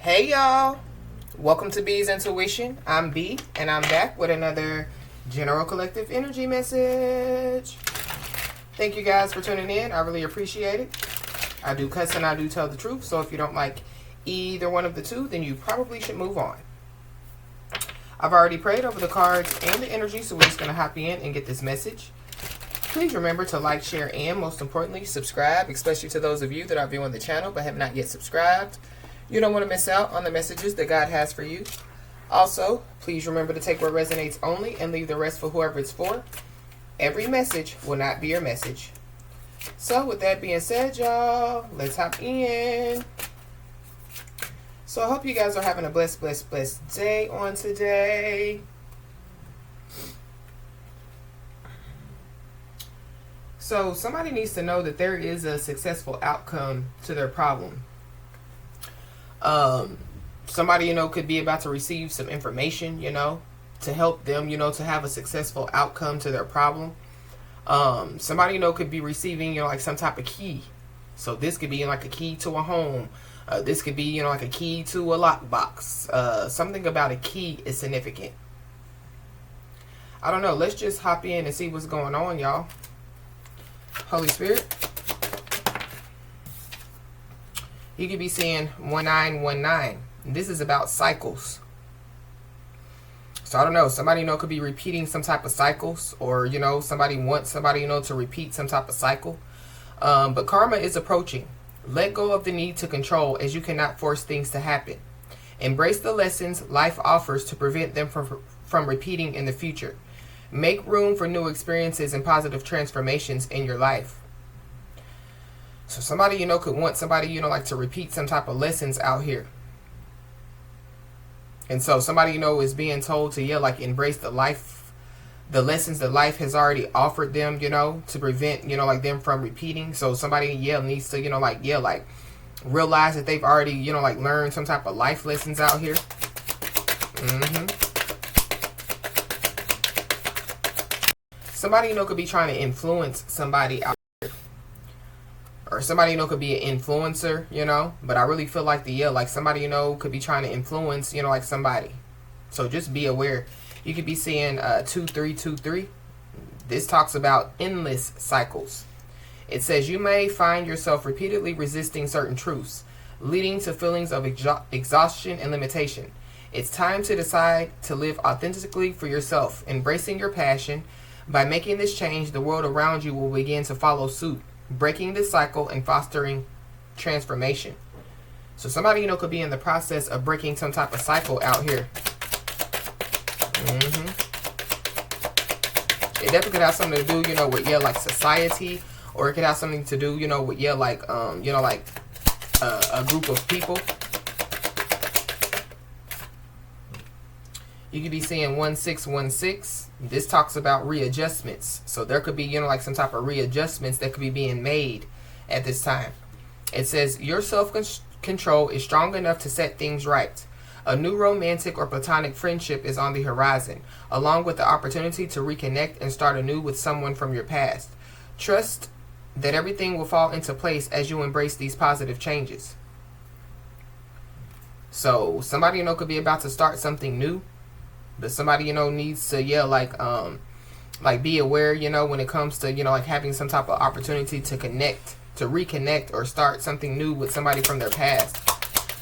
Hey y'all, welcome to B's Intuition. I'm B and I'm back with another General Collective Energy message. Thank you guys for tuning in. I really appreciate it. I do cuss and I do tell the truth, so if you don't like either one of the two, then you probably should move on. I've already prayed over the cards and the energy, so we're just going to hop in and get this message. Please remember to like, share, and most importantly, subscribe, especially to those of you that are viewing the channel but have not yet subscribed. You don't want to miss out on the messages that God has for you. Also, please remember to take what resonates only and leave the rest for whoever it's for. Every message will not be your message. So with that being said, y'all, let's hop in. So I hope you guys are having a blessed day on today. So somebody needs to know that there is a successful outcome to their problem. Somebody, could be about to receive some information, to help them, to have a successful outcome to their problem. Somebody, could be receiving, like some type of key. So this could be like a key to a home. This could be, like a key to a lockbox. Something about a key is significant. I don't know. Let's just hop in and see what's going on, y'all. Holy Spirit. You could be seeing 1919. This is about cycles. So I don't know. Somebody, could be repeating some type of cycles. Or, somebody wants somebody, to repeat some type of cycle. But karma is approaching. Let go of the need to control, as you cannot force things to happen. Embrace the lessons life offers to prevent them from repeating in the future. Make room for new experiences and positive transformations in your life. So somebody, could want somebody, like to repeat some type of lessons out here. And so somebody, is being told to, embrace the lessons that life has already offered them, to prevent, them from repeating. So somebody, needs to, realize that they've already, learned some type of life lessons out here. Somebody, could be trying to influence somebody out here. Or somebody, could be an influencer, But I really feel like somebody, could be trying to influence, somebody. So just be aware. You could be seeing 2323. This talks about endless cycles. It says you may find yourself repeatedly resisting certain truths, leading to feelings of exhaustion and limitation. It's time to decide to live authentically for yourself, embracing your passion. By making this change, the world around you will begin to follow suit, breaking this cycle and fostering transformation. So somebody, could be in the process of breaking some type of cycle out here. It definitely could have something to do, with, like society. Or it could have something to do, with, a group of people. You could be seeing 1616. This talks about readjustments. So there could be, like some type of readjustments that could be being made at this time. It says your self-control is strong enough to set things right. A new romantic or platonic friendship is on the horizon, along with the opportunity to reconnect and start anew with someone from your past. Trust that everything will fall into place as you embrace these positive changes. So somebody, could be about to start something new. But somebody, needs to, be aware, when it comes to, having some type of opportunity to connect, to reconnect or start something new with somebody from their past.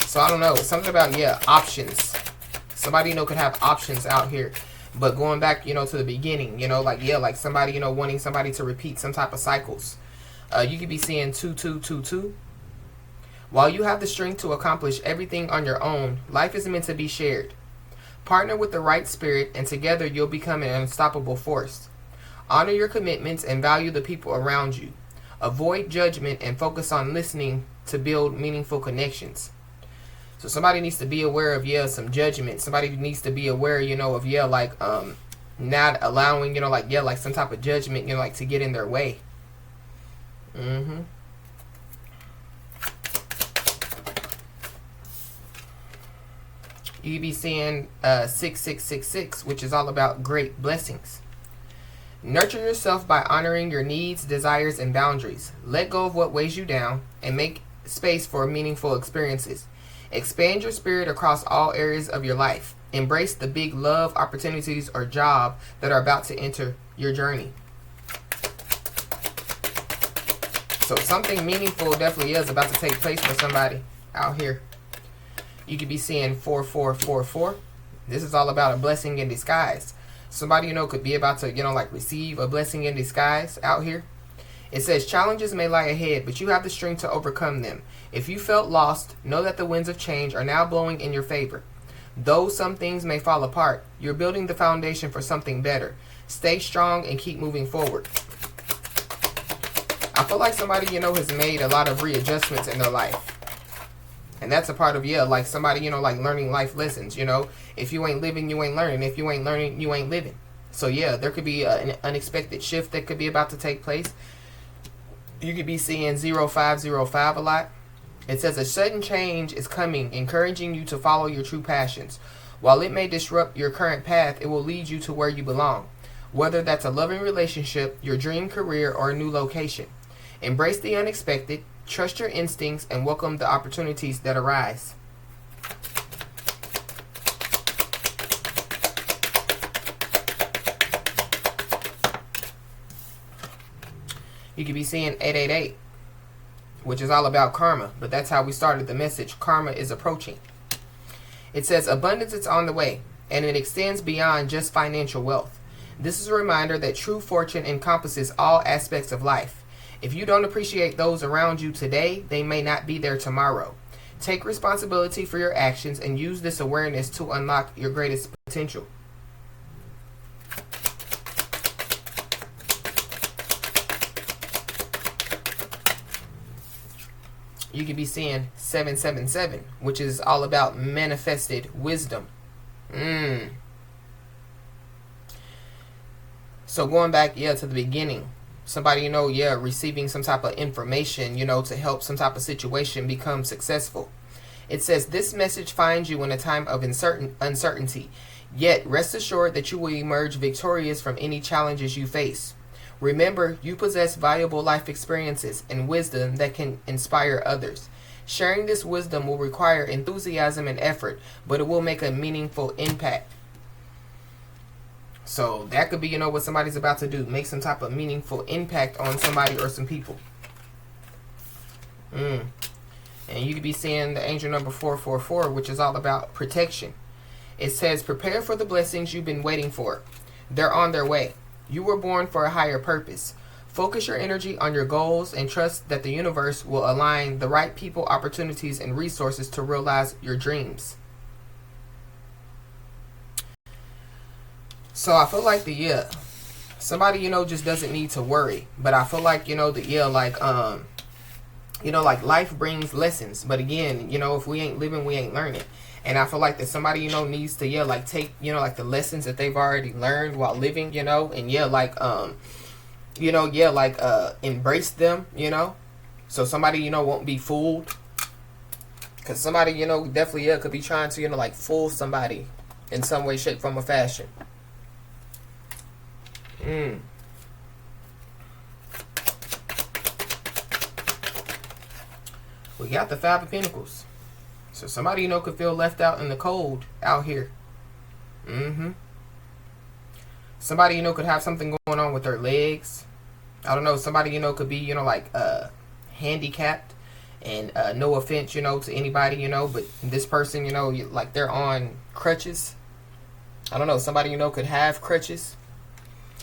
So I don't know. Something about, options. Somebody, could have options out here. But going back, to the beginning, somebody, wanting somebody to repeat some type of cycles. You could be seeing 2222. While you have the strength to accomplish everything on your own, life is meant to be shared. Partner with the right spirit, and together you'll become an unstoppable force. Honor your commitments and value the people around you. Avoid judgment and focus on listening to build meaningful connections. So somebody needs to be aware of, some judgment. Somebody needs to be aware, of, not allowing, some type of judgment, to get in their way. You could be seeing 6666, which is all about great blessings. Nurture yourself by honoring your needs, desires, and boundaries. Let go of what weighs you down and make space for meaningful experiences. Expand your spirit across all areas of your life. Embrace the big love, opportunities, or job that are about to enter your journey. So something meaningful definitely is about to take place for somebody out here. You could be seeing 4444. This is all about a blessing in disguise. Somebody could be about to like receive a blessing in disguise out here. It says challenges may lie ahead, but you have the strength to overcome them. If you felt lost, know that the winds of change are now blowing in your favor. Though some things may fall apart, you're building the foundation for something better. Stay strong and keep moving forward. I feel like somebody has made a lot of readjustments in their life. And that's a part of, like somebody, like learning life lessons, If you ain't living, you ain't learning. If you ain't learning, you ain't living. So, there could be an unexpected shift that could be about to take place. You could be seeing 0505 a lot. It says a sudden change is coming, encouraging you to follow your true passions. While it may disrupt your current path, it will lead you to where you belong. Whether that's a loving relationship, your dream career, or a new location. Embrace the unexpected. Trust your instincts and welcome the opportunities that arise. You could be seeing 888, which is all about karma, but that's how we started the message. Karma is approaching. It says abundance is on the way, and it extends beyond just financial wealth. This is a reminder that true fortune encompasses all aspects of life. If you don't appreciate those around you today, they may not be there tomorrow. Take responsibility for your actions and use this awareness to unlock your greatest potential. You could be seeing 777, which is all about manifested wisdom. So going back, to the beginning. Somebody, receiving some type of information, to help some type of situation become successful. It says this message finds you in a time of uncertainty. Yet rest assured that you will emerge victorious from any challenges you face. Remember, you possess valuable life experiences and wisdom that can inspire others. Sharing this wisdom will require enthusiasm and effort, but it will make a meaningful impact. So that could be, what somebody's about to do. Make some type of meaningful impact on somebody or some people. And you could be seeing the angel number 444, which is all about protection. It says, prepare for the blessings you've been waiting for. They're on their way. You were born for a higher purpose. Focus your energy on your goals and trust that the universe will align the right people, opportunities, and resources to realize your dreams. So I feel like somebody, just doesn't need to worry. But I feel like, like life brings lessons. But again, if we ain't living, we ain't learning. And I feel like that somebody, needs to, like take, like the lessons that they've already learned while living, and embrace them, So somebody, won't be fooled. Because somebody, definitely, could be trying to, like fool somebody in some way, shape, form, or fashion. We got the Five of Pentacles. So somebody, could feel left out in the cold out here. Somebody, could have something going on with their legs. I don't know. Somebody, could be, handicapped. And no offense, to anybody, but this person, like they're on crutches. I don't know. Somebody, could have crutches.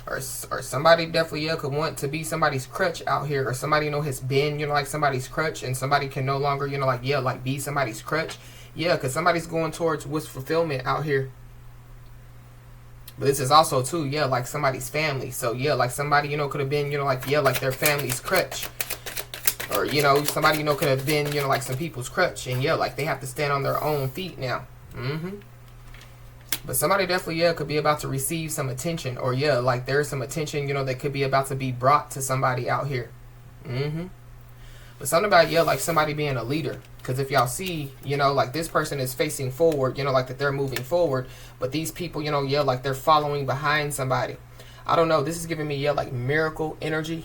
Or somebody definitely could want to be somebody's crutch out here. Or somebody, has been, like somebody's crutch. And somebody can no longer, be somebody's crutch. Yeah, because somebody's going towards wish fulfillment out here. But this is also, too, like somebody's family. So, like somebody, could have been, like their family's crutch. Or, somebody, could have been, like some people's crutch. And, like they have to stand on their own feet now. But somebody definitely, could be about to receive some attention. Or, like there's some attention, that could be about to be brought to somebody out here. But something about, like somebody being a leader. Because if y'all see, like this person is facing forward, like that they're moving forward. But these people, like they're following behind somebody. I don't know. This is giving me, like miracle energy,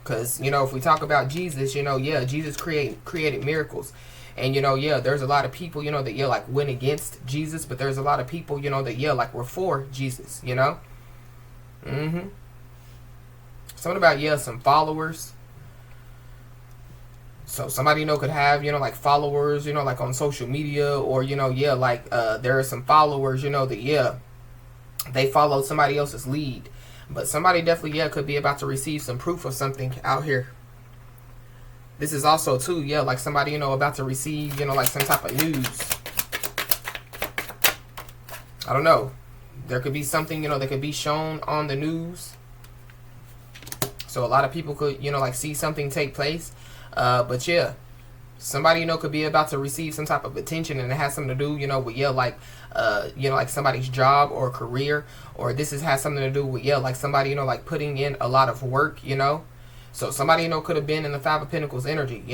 Because, if we talk about Jesus, Jesus created miracles. And, yeah, there's a lot of people, that, like went against Jesus. But there's a lot of people, that, like were for Jesus, Mm-hmm. Something about, some followers. So somebody, could have, like followers, like on social media. Or, like there are some followers, that, they followed somebody else's lead. But somebody definitely, could be about to receive some proof of something out here. This is also, too, like somebody, about to receive, like some type of news. I don't know. There could be something, that could be shown on the news. So a lot of people could, like see something take place. But yeah, somebody, could be about to receive some type of attention, and it has something to do, with, like, like somebody's job or career, or has something to do with, like somebody, like putting in a lot of work, So somebody, could have been in the Five of Pentacles energy,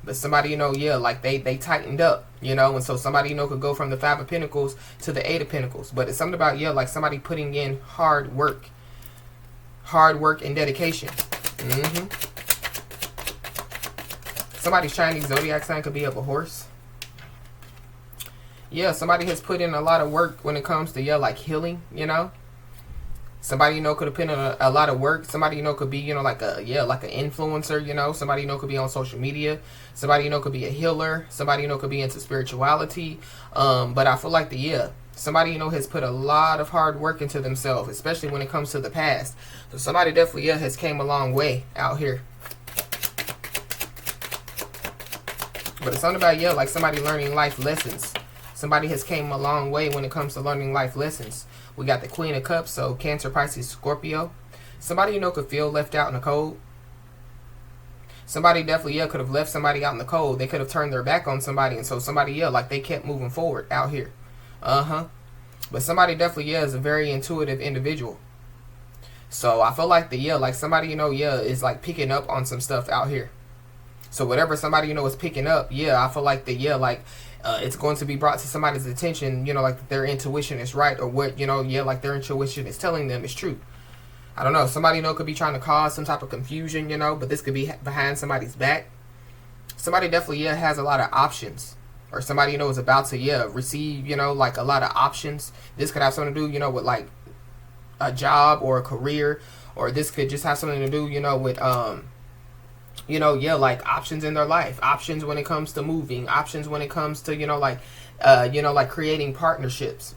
but somebody, like they tightened up, and so somebody, could go from the Five of Pentacles to the Eight of Pentacles. But it's something about, like somebody putting in hard work and dedication. Mm-hmm. Somebody's Chinese zodiac sign could be of a horse. Yeah, somebody has put in a lot of work when it comes to, like healing, Somebody, could have put in a lot of work. Somebody, could be, like an influencer, Somebody, could be on social media. Somebody, could be a healer. Somebody, could be into spirituality. But I feel like somebody, has put a lot of hard work into themselves, especially when it comes to the past. So somebody definitely, has came a long way out here. But it's something about, like somebody learning life lessons. Somebody has came a long way when it comes to learning life lessons. We got the Queen of Cups, so Cancer, Pisces, Scorpio. Somebody, could feel left out in the cold. Somebody definitely, could have left somebody out in the cold. They could have turned their back on somebody, and so somebody, like they kept moving forward out here. But somebody definitely, is a very intuitive individual. So I feel like like somebody, is like picking up on some stuff out here. So whatever somebody, is picking up, I feel like it's going to be brought to somebody's attention, like their intuition is right, or what, like their intuition is telling them is true. I don't know. Somebody, could be trying to cause some type of confusion, but this could be behind somebody's back. Somebody definitely, has a lot of options. Or somebody, is about to, receive, like a lot of options. This could have something to do, with like a job or a career. Or this could just have something to do, with, like options in their life, options when it comes to moving, options when it comes to, like creating partnerships,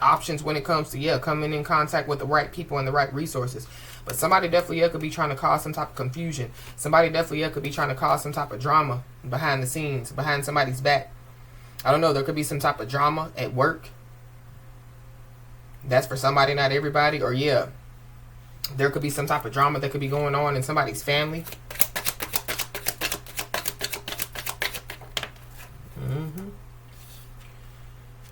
options when it comes to, coming in contact with the right people and the right resources. But somebody definitely, could be trying to cause some type of confusion. Somebody definitely, could be trying to cause some type of drama behind the scenes, behind somebody's back. I don't know. There could be some type of drama at work. That's for somebody, not everybody. Or there could be some type of drama that could be going on in somebody's family.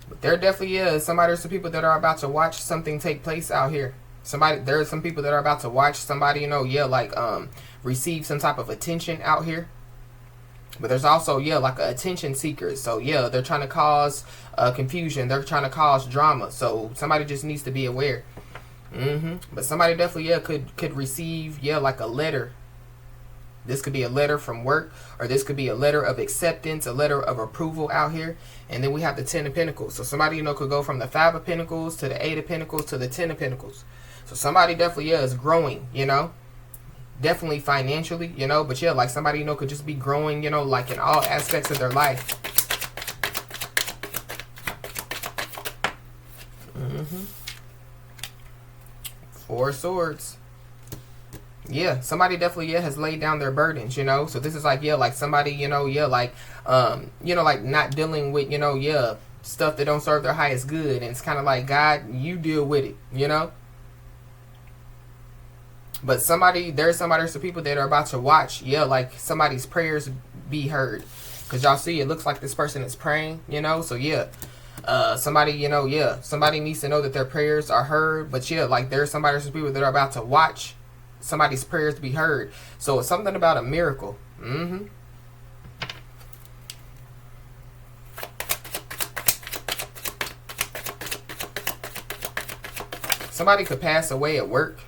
But there definitely is somebody. There's some people that are about to watch something take place out here. There are some people that are about to watch somebody, like receive some type of attention out here. But there's also, like an attention seeker. So they're trying to cause confusion. They're trying to cause drama. So somebody just needs to be aware. But somebody definitely, could receive, like a letter. This could be a letter from work, or this could be a letter of acceptance, a letter of approval out here. And then we have the Ten of Pentacles. So somebody, could go from the Five of Pentacles to the Eight of Pentacles to the Ten of Pentacles. So somebody definitely, is growing, definitely financially, but like somebody, could just be growing, like in all aspects of their life. Four of Swords. Yeah, somebody definitely, has laid down their burdens, So this is like, like somebody, like, like not dealing with, stuff that don't serve their highest good. And it's kind of like, God, you deal with it, But there's some people that are about to watch, like somebody's prayers be heard. Because y'all see, it looks like this person is praying, So somebody, somebody needs to know that their prayers are heard. But like there's some people that are about to watch somebody's prayers to be heard. So it's something about a miracle. Somebody could pass away at work.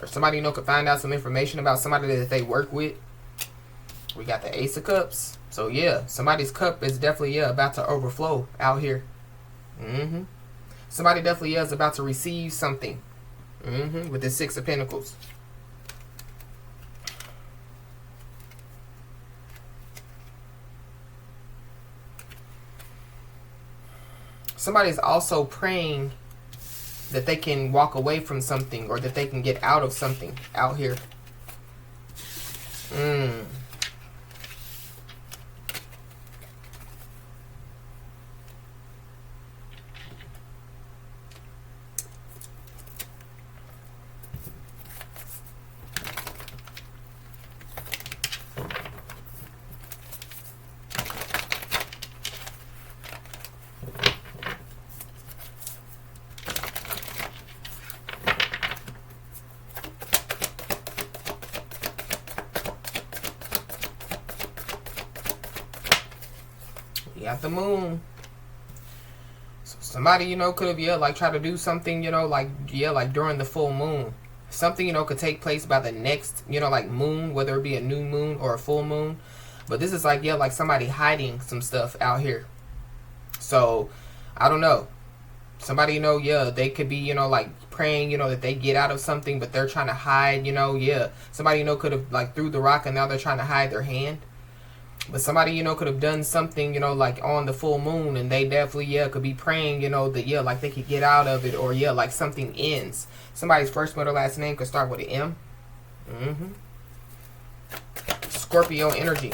Or somebody, could find out some information about somebody that they work with. We got the Ace of Cups. So yeah, somebody's cup is definitely, yeah, about to overflow out here. Somebody definitely, yeah, is about to receive something. With the Six of Pentacles. Somebody's also praying that they can walk away from something, or that they can get out of something out here. You got the Moon. So somebody, could have, like tried to do something, like during the full moon. Something, could take place by the next, like moon, whether it be a new moon or a full moon. But this is like, like somebody hiding some stuff out here. So, I don't know. Somebody, they could be, like praying, that they get out of something, but they're trying to hide, Somebody, could have like threw the rock and now they're trying to hide their hand. But somebody, could have done something, like on the full moon, and they definitely, could be praying, that, like they could get out of it, or, like something ends. Somebody's first, middle, last name could start with an M. Scorpio energy.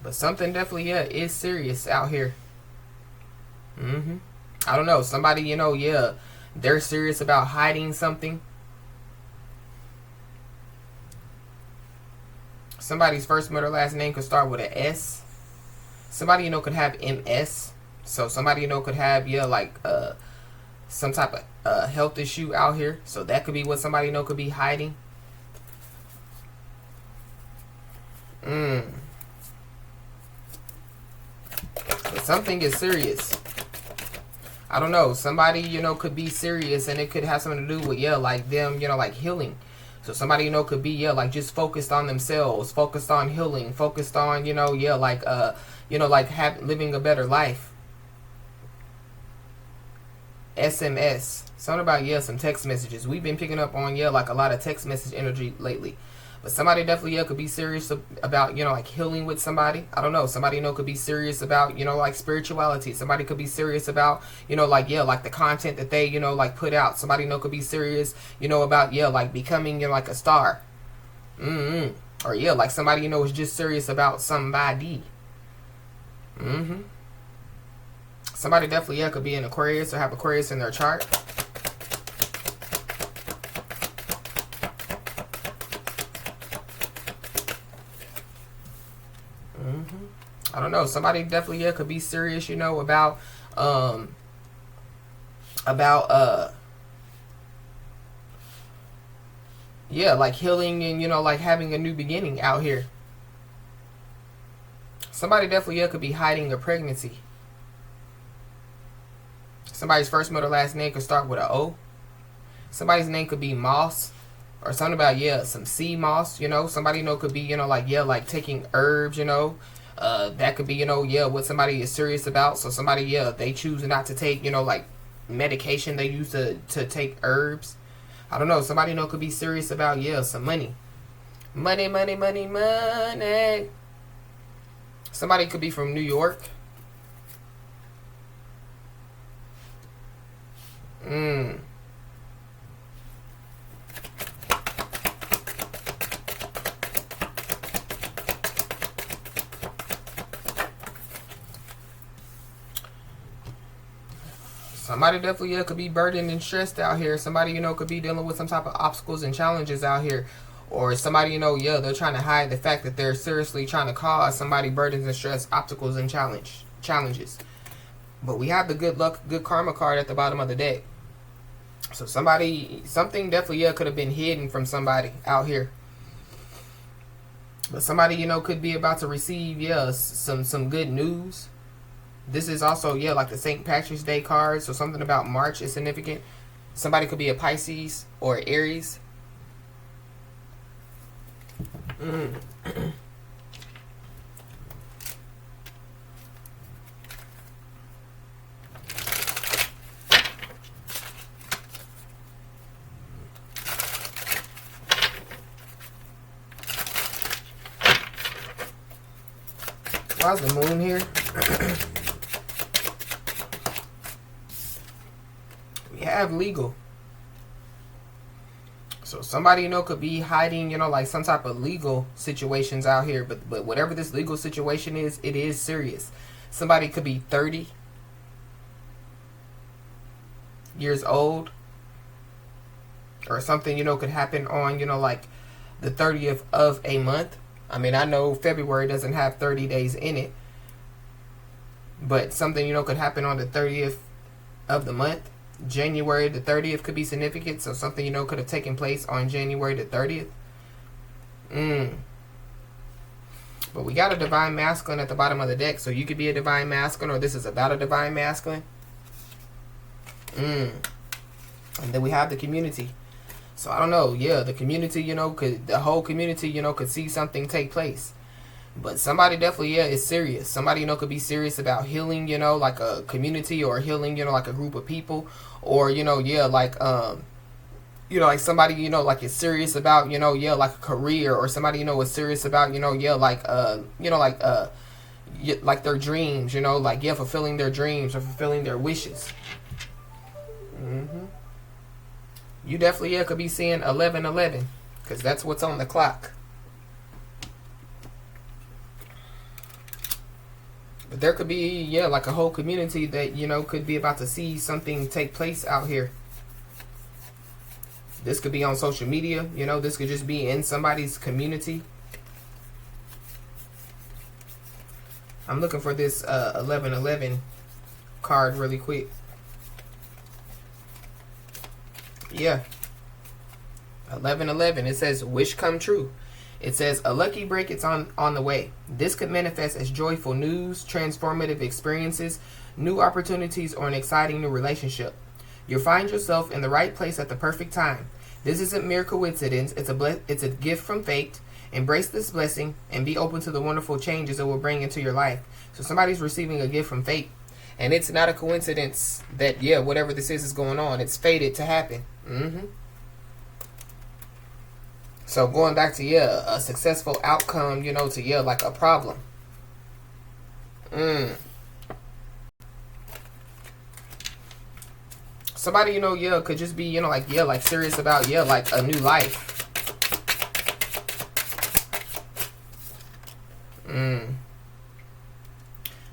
But something definitely, is serious out here. I don't know. Somebody, they're serious about hiding something. Somebody's first, middle, last name could start with an S. Somebody, could have MS. So somebody, could have, like some type of health issue out here. So that could be what somebody, could be hiding. But something is serious. I don't know. Somebody, could be serious, and it could have something to do with, like them, like healing. So somebody, could be, like just focused on themselves, focused on healing, focused on, like, living a better life. SMS. Something about, some text messages. We've been picking up on, like a lot of text message energy lately. But somebody definitely, could be serious about, like healing with somebody. I don't know. Somebody, could be serious about, like spirituality. Somebody could be serious about, like the content that they, like put out. Somebody, could be serious, about, like becoming, like a star. Or, like somebody, is just serious about somebody. Somebody definitely, could be an Aquarius or have Aquarius in their chart. I don't know. Somebody definitely, could be serious, about like healing and, like having a new beginning out here. Somebody definitely, could be hiding a pregnancy. Somebody's first, middle, last name could start with an O. Somebody's name could be Moss. Or something about, some sea moss, Somebody, could be, like taking herbs, that could be, what somebody is serious about. So somebody, they choose not to take, like medication. They use to take herbs. I don't know. Somebody, could be serious about, some money. Money, money, money, money. Somebody could be from New York. Somebody definitely, could be burdened and stressed out here. Somebody, could be dealing with some type of obstacles and challenges out here. Or somebody, they're trying to hide the fact that they're seriously trying to cause somebody burdens and stress, obstacles and challenges. But we have the good luck, good karma card at the bottom of the deck. So something definitely, could have been hidden from somebody out here. But somebody, could be about to receive, some good news. This is also, like the St. Patrick's Day card. So something about March is significant. Somebody could be a Pisces or Aries. Why's the moon here? We have legal. So somebody, could be hiding, like some type of legal situations out here. But whatever this legal situation is, it is serious. Somebody could be 30 years old. Or something, could happen on, like the 30th of a month. I mean, I know February doesn't have 30 days in it. But something, could happen on the 30th of the month. January the 30th could be significant. So something, could have taken place on January the 30th. But we got a divine masculine at the bottom of the deck. So you could be a divine masculine, or this is about a divine masculine. And then we have the community. So I don't know. Yeah, the community, the whole community, could see something take place. But somebody definitely, is serious. Somebody, could be serious about healing, like a community, or healing, like a group of people. Or, like somebody, like is serious about, like a career. Or somebody, is serious about, like their dreams, like, fulfilling their dreams or fulfilling their wishes. You definitely, could be seeing 1111. Because that's what's on the clock. But there could be, like a whole community that, could be about to see something take place out here. This could be on social media. This could just be in somebody's community. I'm looking for this 1111 card really quick. Yeah. 1111. It says, wish come true. It says, a lucky break is on the way. This could manifest as joyful news, transformative experiences, new opportunities, or an exciting new relationship. You'll find yourself in the right place at the perfect time. This isn't mere coincidence. It's a gift from fate. Embrace this blessing and be open to the wonderful changes it will bring into your life. So somebody's receiving a gift from fate. And it's not a coincidence that, whatever this is going on. It's fated to happen. So going back to, a successful outcome, to, like a problem. Somebody, could just be, like serious about, like a new life.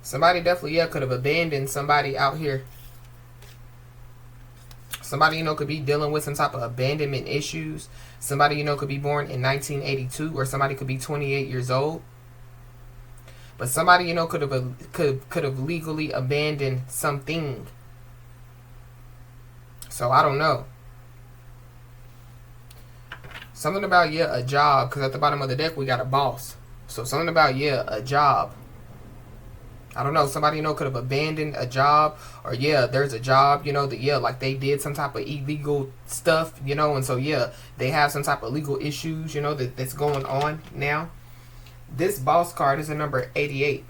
Somebody definitely, could have abandoned somebody out here. Somebody, could be dealing with some type of abandonment issues. Somebody, could be born in 1982, or somebody could be 28 years old. But somebody, could have legally abandoned something. So I don't know. Something about, a job, because at the bottom of the deck we got a boss. So something about, a job. I don't know, somebody, could have abandoned a job, or, there's a job, that, like they did some type of illegal stuff, and so, they have some type of legal issues, that's going on now. This boss card is a number 88.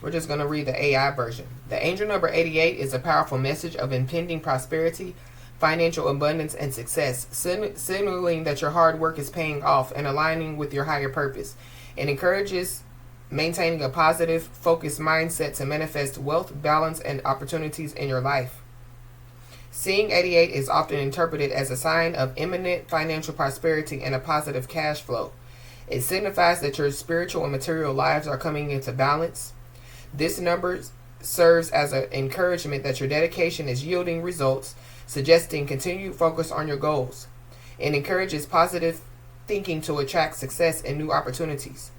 We're just going to read the AI version. The angel number 88 is a powerful message of impending prosperity, financial abundance, and success, signaling that your hard work is paying off and aligning with your higher purpose. It encourages maintaining a positive, focused mindset to manifest wealth, balance, and opportunities in your life. Seeing 88 is often interpreted as a sign of imminent financial prosperity and a positive cash flow. It signifies that your spiritual and material lives are coming into balance. This number serves as an encouragement that your dedication is yielding results, suggesting continued focus on your goals. It encourages positive thinking to attract success and new opportunities.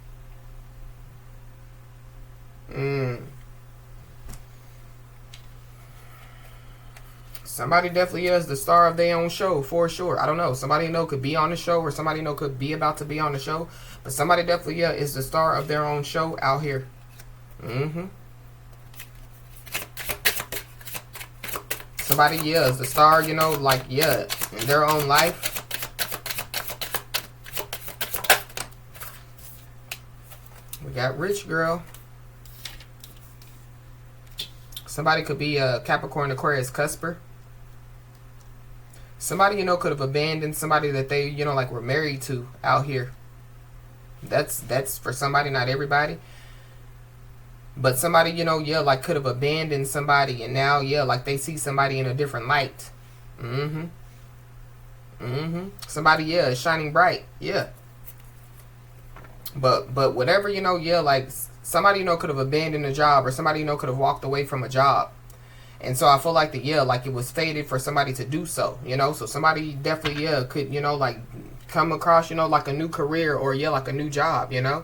Somebody definitely is the star of their own show, for sure. I don't know. Somebody you know could be on the show, or somebody you know could be about to be on the show. But somebody definitely is the star of their own show out here. Somebody, is the star, you know, like, in their own life. We got rich girl. Somebody could be a Capricorn, Aquarius, Cusper. Somebody, you know, could have abandoned somebody that they, you know, like were married to out here. That's for somebody, not everybody. But somebody, you know, like could have abandoned somebody, and now, like they see somebody in a different light. Somebody, is shining bright. But whatever, you know, like somebody, you know, could have abandoned a job, or somebody, you know, could have walked away from a job. And so I feel like like it was fated for somebody to do so, you know. So somebody definitely, could, you know, like come across, you know, like a new career, or like a new job, you know.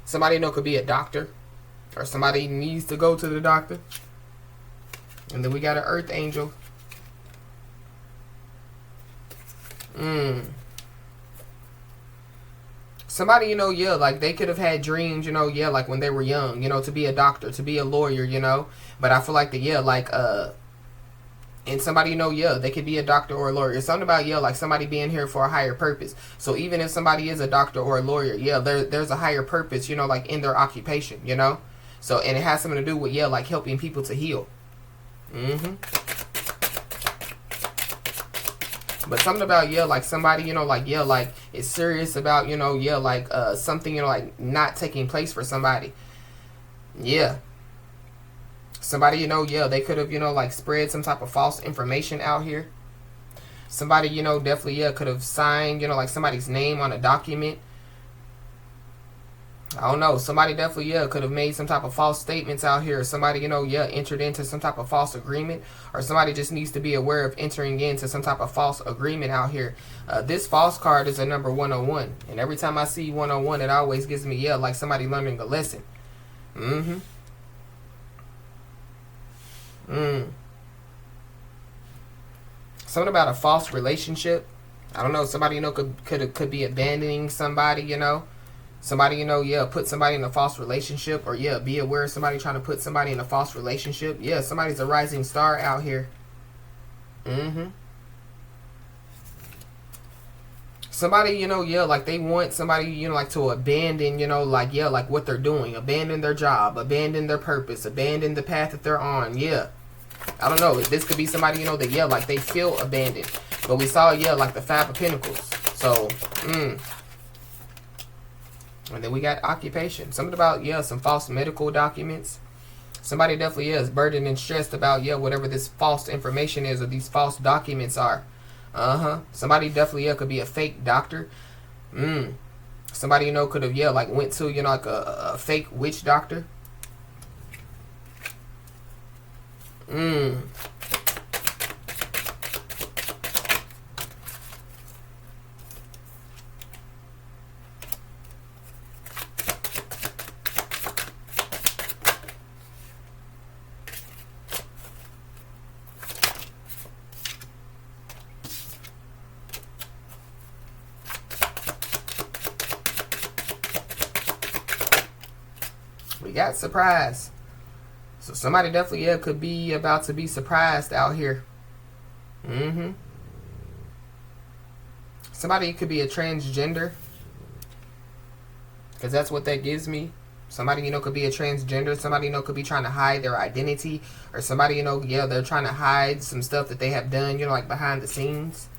Somebody, you know, could be a doctor, or somebody needs to go to the doctor. And then we got an earth angel. Somebody, you know, like they could have had dreams, you know, like when they were young, you know, to be a doctor, to be a lawyer, you know. But I feel like and somebody, you know, they could be a doctor or a lawyer. It's something about, like somebody being here for a higher purpose. So even if somebody is a doctor or a lawyer, there's a higher purpose, you know, like in their occupation, you know. So, and it has something to do with, like helping people to heal. But something about, like somebody, you know, like, like is serious about, you know, like something, you know, like not taking place for somebody. Somebody, you know, they could have, you know, like spread some type of false information out here. Somebody, you know, definitely, could have signed, you know, like somebody's name on a document. I don't know. Somebody definitely, could have made some type of false statements out here. Somebody, you know, entered into some type of false agreement. Or somebody just needs to be aware of entering into some type of false agreement out here. This false card is a number 101. And every time I see 101, it always gives me, like somebody learning a lesson. Something about a false relationship. I don't know. Somebody, you know, could be abandoning somebody, you know. Somebody, you know, put somebody in a false relationship, or be aware of somebody trying to put somebody in a false relationship. Somebody's a rising star out here. Somebody, you know, like they want somebody, you know, like to abandon, you know, like, like what they're doing, abandon their job, abandon their purpose, abandon the path that they're on. I don't know. This could be somebody, you know, that, like they feel abandoned. But we saw, like the Five of Pentacles. So, And then we got occupation. Something about, some false medical documents. Somebody definitely is burdened and stressed about, whatever this false information is, or these false documents are. Somebody definitely, could be a fake doctor. Somebody, you know, could have, like went to, you know, like a fake witch doctor. We got surprise. So somebody definitely, could be about to be surprised out here. Somebody could be a transgender, because that's what that gives me. Somebody, you know, could be a transgender. Somebody, you know, could be trying to hide their identity. Or somebody, you know, they're trying to hide some stuff that they have done, you know, like behind the scenes.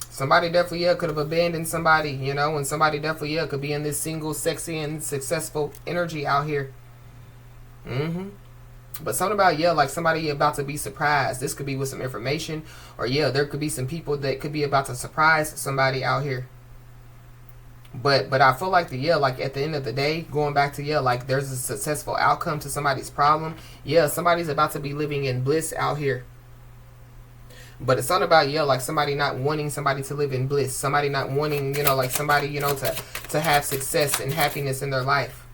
Somebody definitely, could have abandoned somebody, you know, and somebody definitely, could be in this single, sexy, and successful energy out here. But something about, like somebody about to be surprised. This could be with some information, or there could be some people that could be about to surprise somebody out here. But I feel like like at the end of the day, going back to, like there's a successful outcome to somebody's problem. Somebody's about to be living in bliss out here. But it's not about, like somebody not wanting somebody to live in bliss. Somebody not wanting, you know, like somebody, you know, to have success and happiness in their life.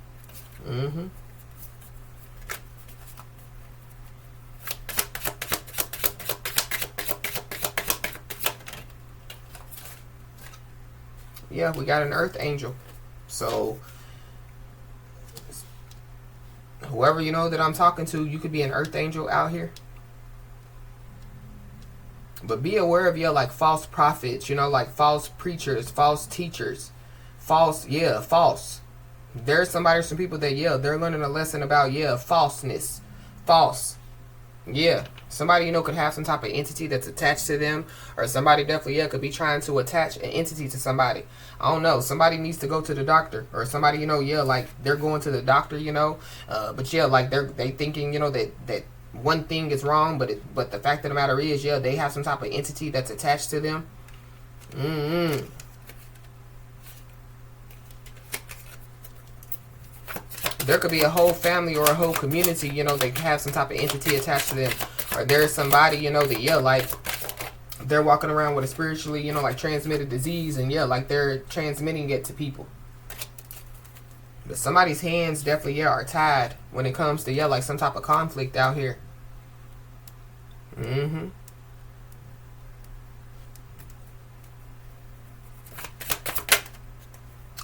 Yeah, we got an earth angel. So whoever you know that I'm talking to, you could be an earth angel out here. But be aware of, like false prophets, like false preachers, false teachers, false. There's somebody, some people that, they're learning a lesson about, falseness, false. Somebody, could have some type of entity that's attached to them, or somebody definitely, could be trying to attach an entity to somebody. I don't know. Somebody needs to go to the doctor, or somebody, like they're going to the doctor, but like they thinking, that one thing is wrong, but the fact of the matter is, they have some type of entity that's attached to them. There could be a whole family or a whole community, that have some type of entity attached to them. Or there's somebody, that, like, they're walking around with a spiritually, like, transmitted disease, and, like, they're transmitting it to people. But somebody's hands definitely, are tied when it comes to, like, some type of conflict out here.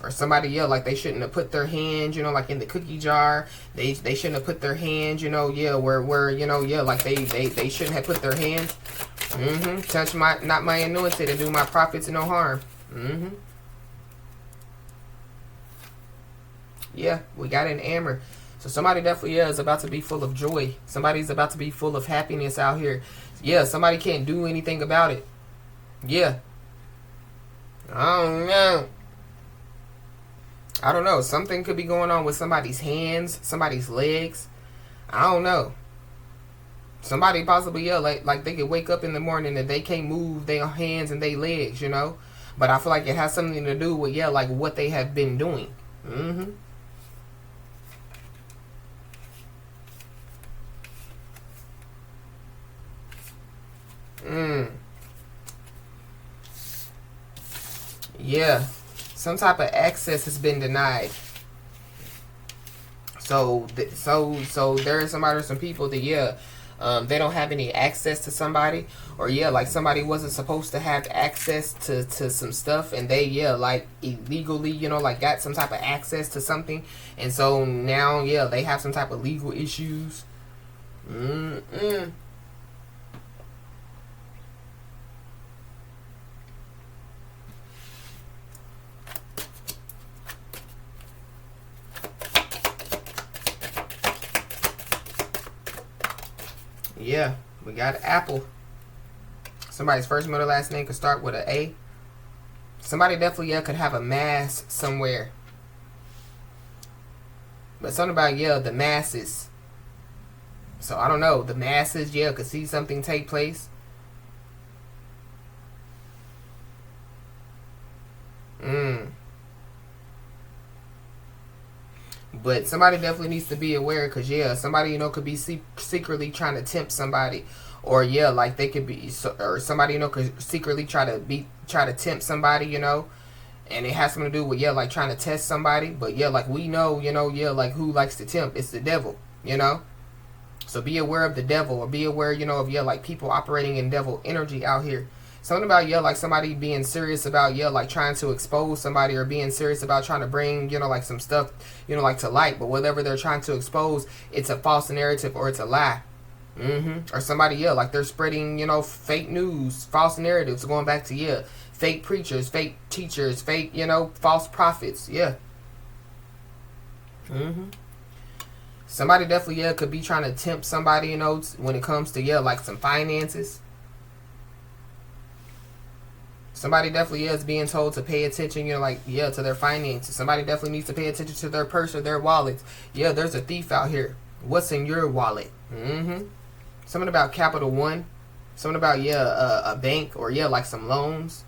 Or somebody, like they shouldn't have put their hand, like in the cookie jar. They shouldn't have put their hand, where like they shouldn't have put their hand. Touch not my anointed and do my prophets no harm. Yeah, we got an Amber. So somebody definitely is about to be full of joy. Somebody's about to be full of happiness out here. Yeah, somebody can't do anything about it. Yeah. I don't know. Something could be going on with somebody's hands, somebody's legs. I don't know. Somebody possibly, like they could wake up in the morning and they can't move their hands and their legs, But I feel like it has something to do with, like what they have been doing. Yeah. Some type of access has been denied. So there is somebody or some people that, they don't have any access to somebody. Or, like somebody wasn't supposed to have access to some stuff. And they, like illegally, like got some type of access to something. And so now, they have some type of legal issues. Yeah, we got Apple. Somebody's first, middle, last name could start with an A. Somebody definitely, could have a mass somewhere. But something about, the masses. So, I don't know. The masses, could see something take place. But somebody definitely needs to be aware, because, somebody, could be secretly trying to tempt somebody. Or, like they could be, or somebody, could secretly try to tempt somebody, And it has something to do with, like trying to test somebody. But, like we know, like who likes to tempt? It's the devil, So be aware of the devil, or be aware, of, like people operating in devil energy out here. Something about, like somebody being serious about, like trying to expose somebody, or being serious about trying to bring, like some stuff, like to light. But whatever they're trying to expose, it's a false narrative or it's a lie. Or somebody, like they're spreading, fake news, false narratives, going back to, fake preachers, fake teachers, fake, false prophets. Somebody definitely, could be trying to tempt somebody, when it comes to, like some finances. Somebody definitely is being told to pay attention, to their finances. Somebody definitely needs to pay attention to their purse or their wallets. There's a thief out here. What's in your wallet? Something about Capital One. Something about, a bank, or, like some loans.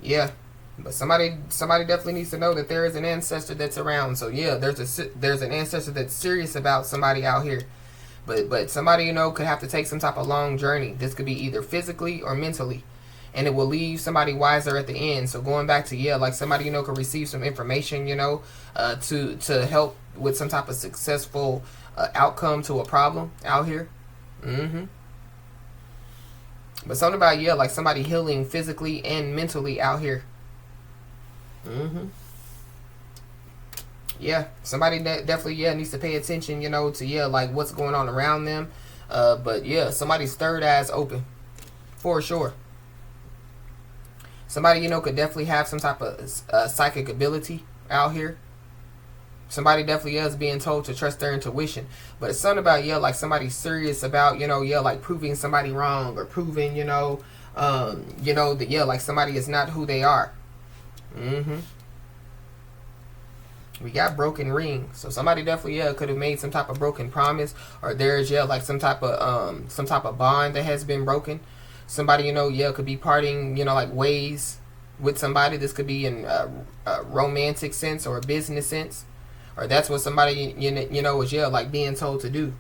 Yeah. But somebody definitely needs to know that there is an ancestor that's around. So there's an ancestor that's serious about somebody out here. But somebody, could have to take some type of long journey. This could be either physically or mentally. And it will leave somebody wiser at the end. So going back to, like somebody, could receive some information, to help with some type of successful outcome to a problem out here. But something about, yeah, like somebody healing physically and mentally out here. Yeah, somebody that definitely, yeah, needs to pay attention, you know, to, yeah, like what's going on around them. But yeah, somebody's third eyes open for sure. Somebody, you know, could definitely have some type of psychic ability out here. Somebody definitely is being told to trust their intuition. But it's something about, yeah, like somebody's serious about, you know, yeah, like proving somebody wrong, or proving, that, yeah, like somebody is not who they are. We got broken ring. So somebody definitely, yeah, could have made some type of broken promise, or there's, yeah, like some type of bond that has been broken. Somebody, you know, yeah, could be parting, you know, like ways with somebody. This could be in a romantic sense or a business sense. Or that's what somebody, you know, is, yeah, like being told to do.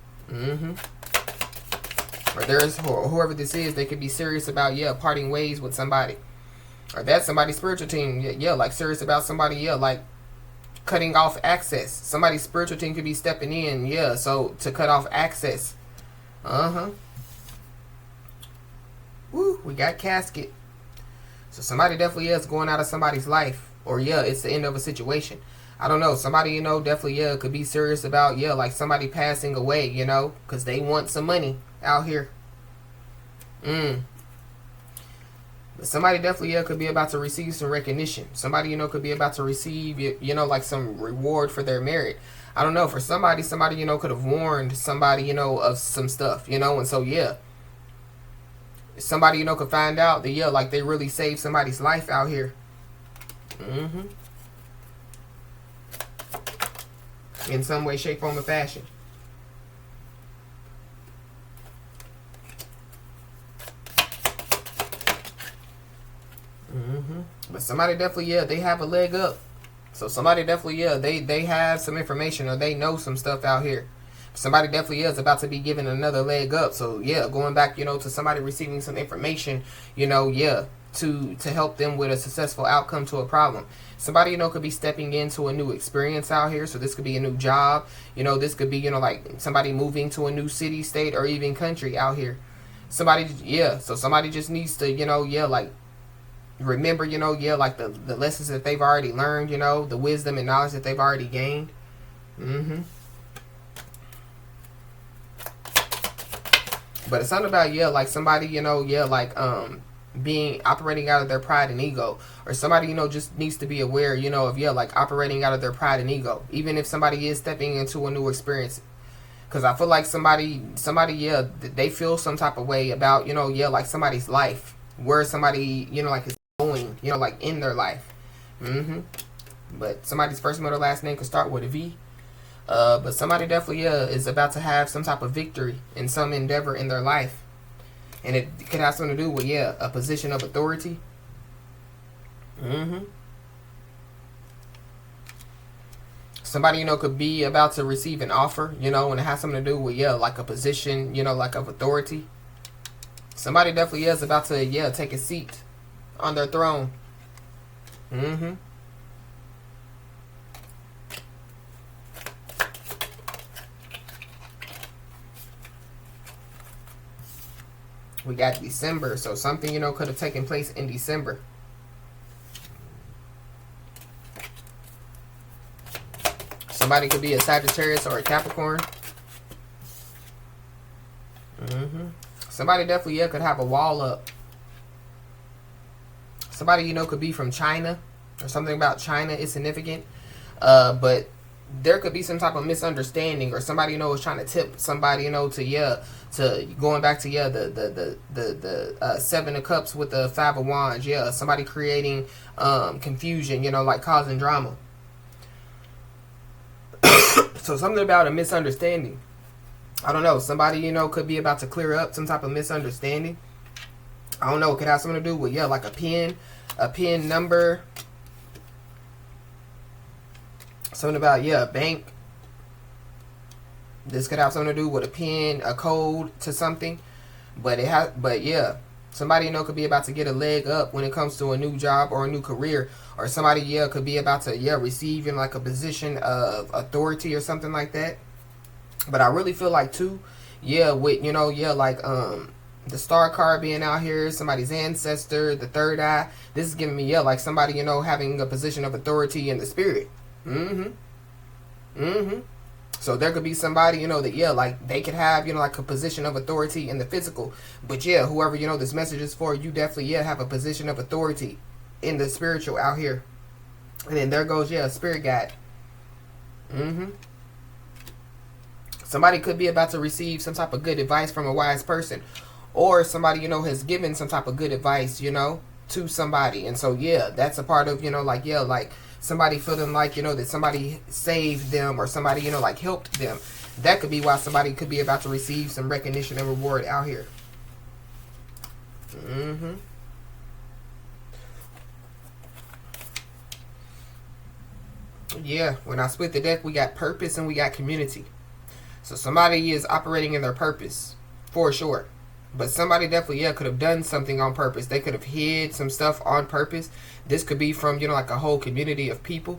Or there's, whoever this is, they could be serious about, yeah, parting ways with somebody. Or that's somebody's spiritual team, yeah, like serious about somebody, yeah, like cutting off access. Somebody's spiritual team could be stepping in, yeah, so to cut off access. Woo, we got casket. So somebody definitely is going out of somebody's life. Or, yeah, it's the end of a situation. I don't know. Somebody, you know, definitely, yeah, could be serious about, yeah, like somebody passing away, you know, because they want some money out here. But somebody definitely, yeah, could be about to receive some recognition. Somebody, you know, could be about to receive, you know, like some reward for their merit. I don't know. For somebody, you know, could have warned somebody, you know, of some stuff, you know, and so, yeah. Somebody, you know, could find out that, yeah, like they really saved somebody's life out here. In some way, shape, form, or fashion. But somebody definitely, yeah, they have a leg up. So somebody definitely, yeah, they have some information, or they know some stuff out here. Somebody definitely is about to be given another leg up. So, yeah, going back, you know, to somebody receiving some information, you know, yeah, to help them with a successful outcome to a problem. Somebody, you know, could be stepping into a new experience out here. So this could be a new job. You know, this could be, you know, like somebody moving to a new city, state, or even country out here. Somebody, yeah, so somebody just needs to, you know, yeah, like remember, you know, yeah, like the lessons that they've already learned, you know, the wisdom and knowledge that they've already gained. But it's something about, yeah, like somebody, you know, yeah, like being operating out of their pride and ego. Or somebody, you know, just needs to be aware, you know, of, yeah, like operating out of their pride and ego. Even if somebody is stepping into a new experience. Because I feel like somebody, yeah, they feel some type of way about, you know, yeah, like somebody's life. Where somebody, you know, like is going, you know, like in their life. But somebody's first, middle, last name could start with a V. But somebody definitely, yeah, is about to have some type of victory in some endeavor in their life. And it could have something to do with, yeah, a position of authority. Somebody, you know, could be about to receive an offer, you know, and it has something to do with, yeah, like a position, you know, like of authority. Somebody definitely is about to, yeah, take a seat on their throne. We got December, so something, you know, could have taken place in December. Somebody could be a Sagittarius or a Capricorn. Somebody definitely, yeah, could have a wall up. Somebody, you know, could be from China, or something about China is significant. But there could be some type of misunderstanding, or somebody, you know, is trying to tip somebody, you know, to, yeah, to going back to, yeah, the Seven of Cups with the Five of Wands. Yeah, somebody creating confusion, you know, like causing drama. So something about a misunderstanding. I don't know. Somebody, you know, could be about to clear up some type of misunderstanding. I don't know. It could have something to do with, yeah, like a pin number. Something about, yeah, a bank. This could have something to do with a pin, a code to something. But yeah, somebody, you know, could be about to get a leg up when it comes to a new job or a new career. Or somebody, yeah, could be about to, yeah, receive in like a position of authority or something like that. But I really feel like too, yeah, with, you know, yeah, like the star card being out here, somebody's ancestor, the third eye. This is giving me, yeah, like somebody, you know, having a position of authority in the spirit. So there could be somebody, you know, that, yeah, like they could have, you know, like a position of authority in the physical. But yeah, whoever, you know, this message is for, you definitely, yeah, have a position of authority in the spiritual out here. And then there goes, yeah, spirit guide. Somebody could be about to receive some type of good advice from a wise person. Or somebody, you know, has given some type of good advice, you know, to somebody. And so, yeah, that's a part of, you know, like, yeah, like somebody feeling like, you know, that somebody saved them or somebody, you know, like helped them. That could be why somebody could be about to receive some recognition and reward out here. Yeah, when I split the deck, we got purpose and we got community. So somebody is operating in their purpose, for sure. But somebody definitely, yeah, could have done something on purpose. They could have hid some stuff on purpose. This could be from, you know, like a whole community of people.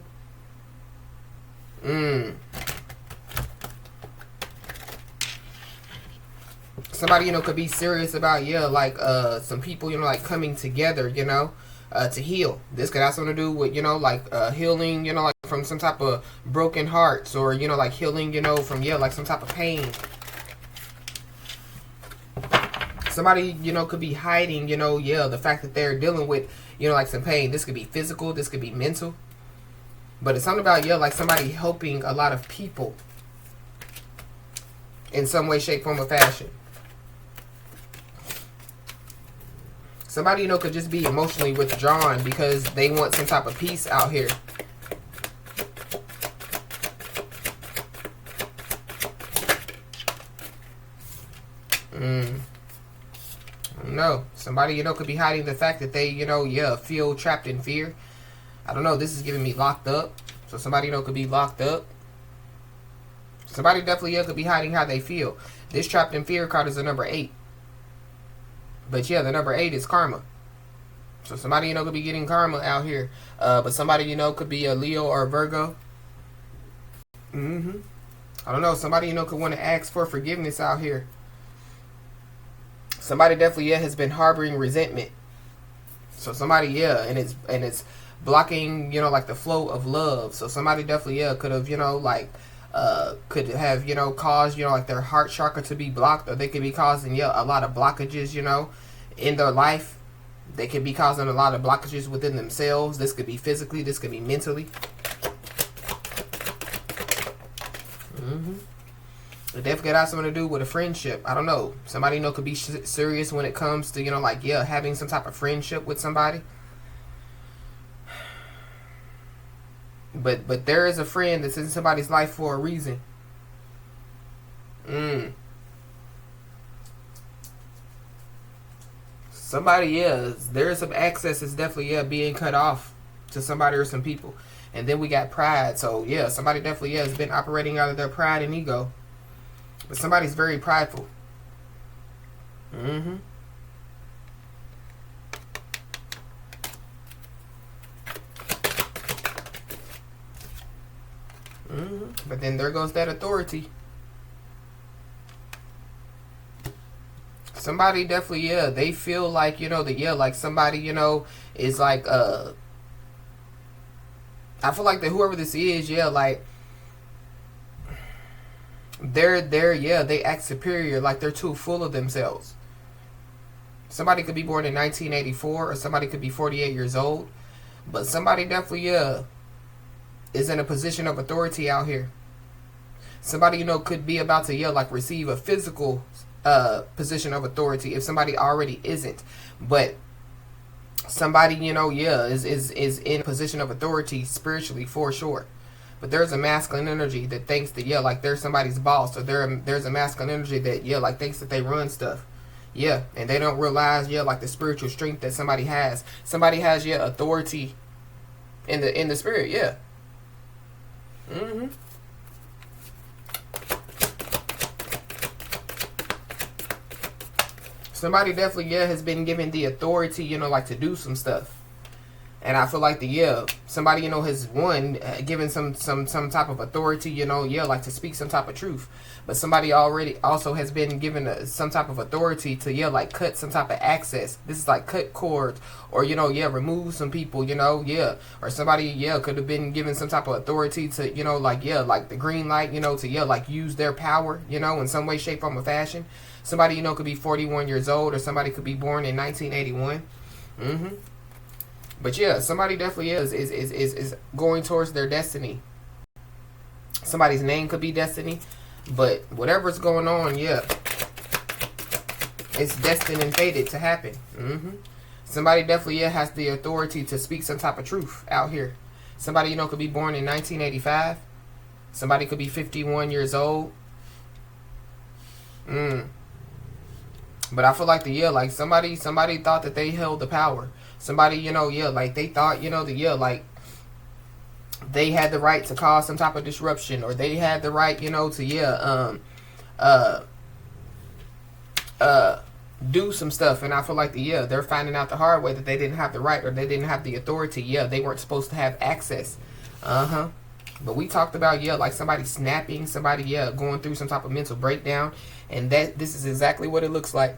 Somebody, you know, could be serious about, yeah, like some people, you know, like coming together, you know, to heal. This could have something to do with, you know, like healing, you know, like from some type of broken hearts, or, you know, like healing, you know, from, yeah, like some type of pain. Somebody, you know, could be hiding, you know, yeah, the fact that they're dealing with, you know, like some pain. This could be physical, this could be mental. But it's something about, yeah, like somebody helping a lot of people in some way, shape, form, or fashion. Somebody, you know, could just be emotionally withdrawn because they want some type of peace out here. No, somebody, you know, could be hiding the fact that they, you know, yeah, feel trapped in fear. I don't know, this is giving me locked up. So somebody, you know, could be locked up. Somebody definitely, yeah, could be hiding how they feel. This trapped in fear card is the number 8. But yeah, the number 8 is karma. So somebody, you know, could be getting karma out here. But somebody, you know, could be a Leo or a Virgo. I don't know, somebody, you know, could want to ask for forgiveness out here. Somebody definitely, yeah, has been harboring resentment. So somebody, yeah, and it's blocking, you know, like the flow of love. So somebody definitely, yeah, could have, you know, like could have, you know, caused, you know, like their heart chakra to be blocked, or they could be causing, yeah, a lot of blockages, you know, in their life. They could be causing a lot of blockages within themselves. This could be physically, this could be mentally. It definitely got something to do with a friendship. I don't know. Somebody, you know, could be serious when it comes to, you know, like, yeah, having some type of friendship with somebody. But there is a friend that's in somebody's life for a reason. Somebody, yeah, there is some access that's definitely, yeah, being cut off to somebody or some people. And then we got pride. So, yeah, somebody definitely, yeah, has been operating out of their pride and ego. But somebody's very prideful. But then there goes that authority. Somebody definitely, yeah, they feel like, you know, that, yeah, like somebody, you know, is like, I feel like that whoever this is, yeah, like, they're, yeah, they act superior, like they're too full of themselves. Somebody could be born in 1984, or somebody could be 48 years old. But somebody definitely, yeah, is in a position of authority out here. Somebody, you know, could be about to, yeah, like receive a physical position of authority if somebody already isn't. But somebody, you know, yeah, is in a position of authority spiritually, for sure. But there's a masculine energy that thinks that, yeah, like they're somebody's boss. Or there's a masculine energy that, yeah, like thinks that they run stuff. Yeah, and they don't realize, yeah, like the spiritual strength that somebody has. Somebody has, yeah, authority in the spirit, yeah. Somebody definitely, yeah, has been given the authority, you know, like to do some stuff. And I feel like yeah, Somebody, you know, has one given some type of authority, you know, yeah, like to speak some type of truth. But somebody already also has been given some type of authority to, yeah, like cut some type of access. This is like cut cords, or, you know, yeah, remove some people, you know, yeah. Or somebody, yeah, could have been given some type of authority to, you know, like, yeah, like the green light, you know, to, yeah, like use their power, you know, in some way, shape, form, or fashion. Somebody, you know, could be 41 years old, or somebody could be born in 1981. But yeah, somebody definitely is going towards their destiny. Somebody's name could be destiny, but whatever's going on, yeah, it's destined and fated to happen. Somebody definitely, yeah, has the authority to speak some type of truth out here. Somebody, you know, could be born in 1985. Somebody could be 51 years old. But I feel like like somebody thought that they held the power. Somebody, you know, yeah, like they thought, you know, that, yeah, like they had the right to cause some type of disruption, or they had the right, you know, to, yeah, do some stuff. And I feel like they're finding out the hard way that they didn't have the right, or they didn't have the authority. Yeah, they weren't supposed to have access. But we talked about, yeah, like somebody snapping, somebody, yeah, going through some type of mental breakdown, and this is exactly what it looks like.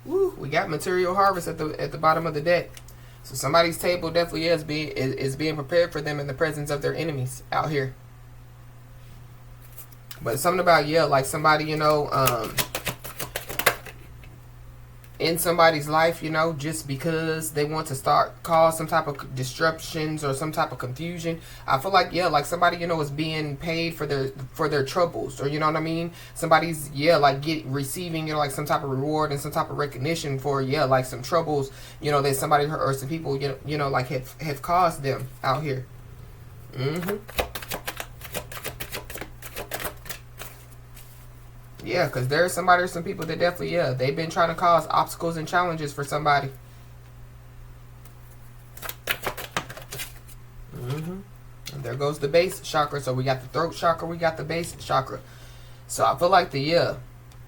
Woo, we got material harvest at the bottom of the deck. So somebody's table definitely is being prepared for them in the presence of their enemies out here. But something about, yeah, like somebody, you know, in somebody's life, you know, just because they want to cause some type of disruptions or some type of confusion. I feel like, yeah, like somebody, you know, is being paid for their troubles, or, you know what I mean? Somebody's, yeah, like receiving, you know, like some type of reward and some type of recognition for, yeah, like some troubles, you know, that somebody or some people, you know, like have caused them out here. Yeah, because there's somebody or some people that definitely, yeah, they've been trying to cause obstacles and challenges for somebody. And there goes the base chakra. So we got the throat chakra, we got the base chakra. So I feel like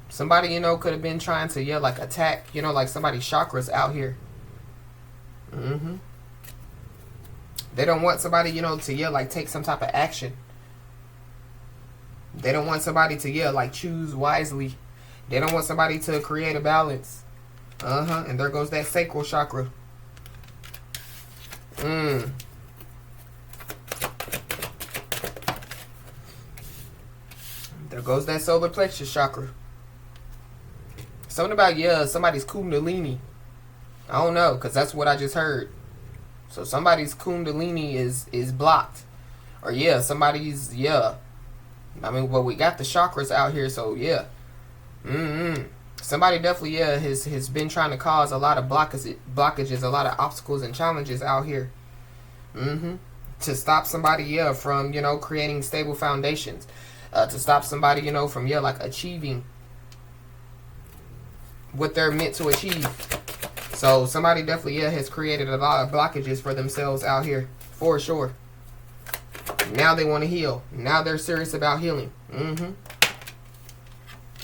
somebody, you know, could have been trying to, yeah, like attack, you know, like somebody's chakras out here. They don't want somebody, you know, to, yeah, like take some type of action. They don't want somebody to, yeah, like choose wisely. They don't want somebody to create a balance. And there goes that sacral chakra. There goes that solar plexus chakra. Something about, yeah, somebody's kundalini. I don't know, because that's what I just heard. So somebody's kundalini is blocked. Or, yeah, somebody's, yeah. I mean, well, we got the chakras out here, so yeah. Somebody definitely, yeah, has been trying to cause a lot of blockages, a lot of obstacles and challenges out here. To stop somebody, yeah, from, you know, creating stable foundations. To stop somebody, you know, from, yeah, like achieving what they're meant to achieve. So somebody definitely, yeah, has created a lot of blockages for themselves out here, for sure. Now they want to heal. Now they're serious about healing.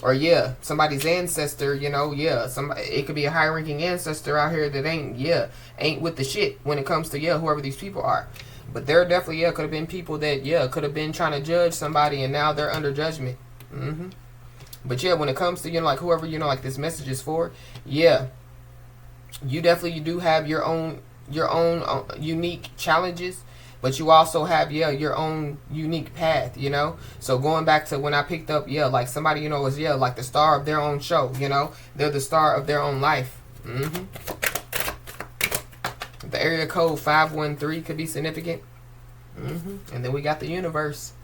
Or, yeah, somebody's ancestor, you know, yeah, it could be a high-ranking ancestor out here that ain't with the shit when it comes to, yeah, whoever these people are. But there definitely, yeah, could have been people that, yeah, could have been trying to judge somebody, and now they're under judgment. But, yeah, when it comes to, you know, like whoever, you know, like this message is for, yeah, you do have your own unique challenges. But you also have, yeah, your own unique path, you know? So going back to when I picked up, yeah, like somebody, you know, was, yeah, like the star of their own show, you know? They're the star of their own life. The area code 513 could be significant. And then we got the universe.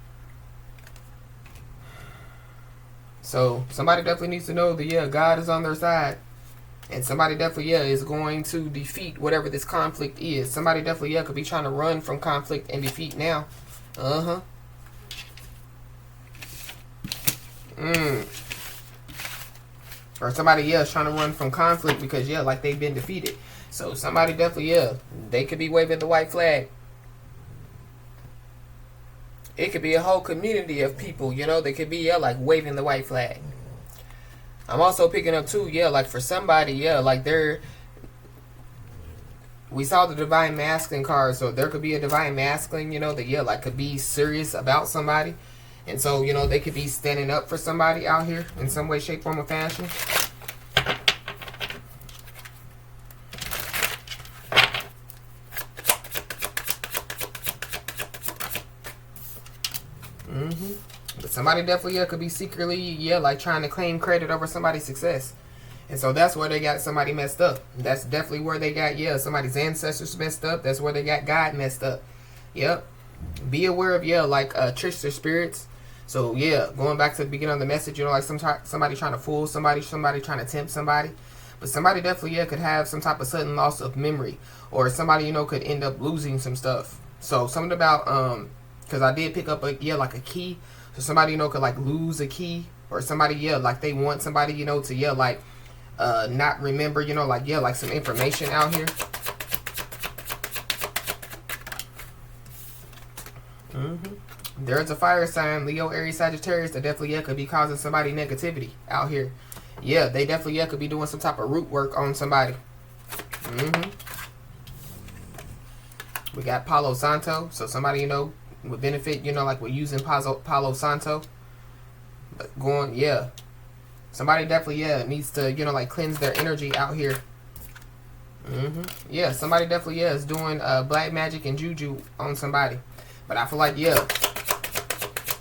So somebody definitely needs to know that, yeah, God is on their side. And somebody definitely, yeah, is going to defeat whatever this conflict is. Somebody definitely, yeah, could be trying to run from conflict and defeat now. Or somebody, yeah, is trying to run from conflict because, yeah, like they've been defeated. So somebody definitely, yeah, they could be waving the white flag. It could be a whole community of people, you know, they could be, yeah, like waving the white flag. I'm also picking up too, yeah, like for somebody, yeah, like they're, we saw the divine masculine card, so there could be a divine masculine, you know, that, yeah, like could be serious about somebody. And so, you know, they could be standing up for somebody out here in some way, shape, form, or fashion. But somebody definitely, yeah, could be secretly, yeah, like trying to claim credit over somebody's success. And so that's where they got somebody messed up. That's definitely where they got, yeah, somebody's ancestors messed up. That's where they got God messed up. Yep. Be aware of, yeah, like trickster spirits. So, yeah, going back to the beginning of the message, you know, like somebody trying to fool somebody trying to tempt somebody. But somebody definitely, yeah, could have some type of sudden loss of memory. Or somebody, you know, could end up losing some stuff. So, something about, because I did pick up, yeah, like a key. So, somebody, you know, could, like, lose a key. Or somebody, yeah, like they want somebody, you know, to, yeah, like, not remember, you know, like, yeah, like some information out here. There's a fire sign, Leo, Aries, Sagittarius, that definitely, yeah, could be causing somebody negativity out here. Yeah, they definitely, yeah, could be doing some type of root work on somebody. We got Palo Santo, so somebody, you know, would benefit, you know, like we're using Palo Santo. But going, yeah. Somebody definitely, yeah, needs to, you know, like cleanse their energy out here. Yeah, somebody definitely, yeah, is doing black magic and juju on somebody. But I feel like, yeah,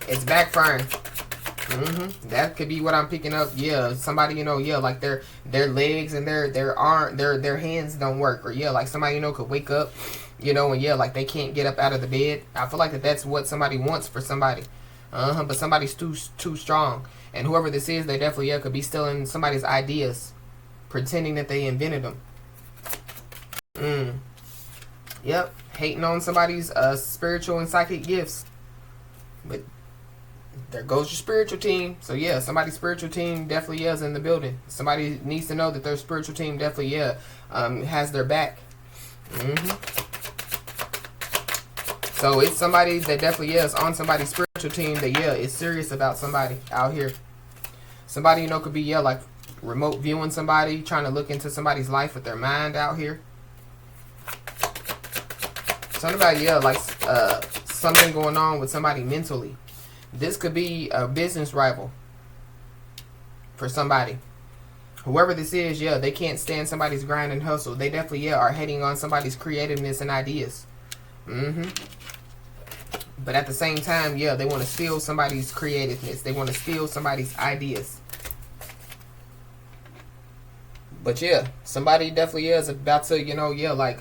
it's backfiring. That could be what I'm picking up. Yeah, somebody, you know, yeah, like their legs and their arm, their hands don't work. Or, yeah, like somebody, you know, could wake up, you know, and, yeah, like they can't get up out of the bed. I feel like that's what somebody wants for somebody. But somebody's too strong. And whoever this is, they definitely, yeah, could be stealing somebody's ideas, pretending that they invented them. Yep, hating on somebody's spiritual and psychic gifts. But there goes your spiritual team. So, yeah, somebody's spiritual team definitely, yeah, is in the building. Somebody needs to know that their spiritual team definitely, yeah, has their back. So, it's somebody that definitely, yeah, is on somebody's spiritual team that, yeah, is serious about somebody out here. Somebody, you know, could be, yeah, like remote viewing somebody, trying to look into somebody's life with their mind out here. Something about, yeah, like something going on with somebody mentally. This could be a business rival for somebody. Whoever this is, yeah, they can't stand somebody's grind and hustle. They definitely, yeah, are hating on somebody's creativeness and ideas. But at the same time, yeah, they want to steal somebody's creativeness. They want to steal somebody's ideas. But yeah, somebody definitely is about to, you know, yeah, like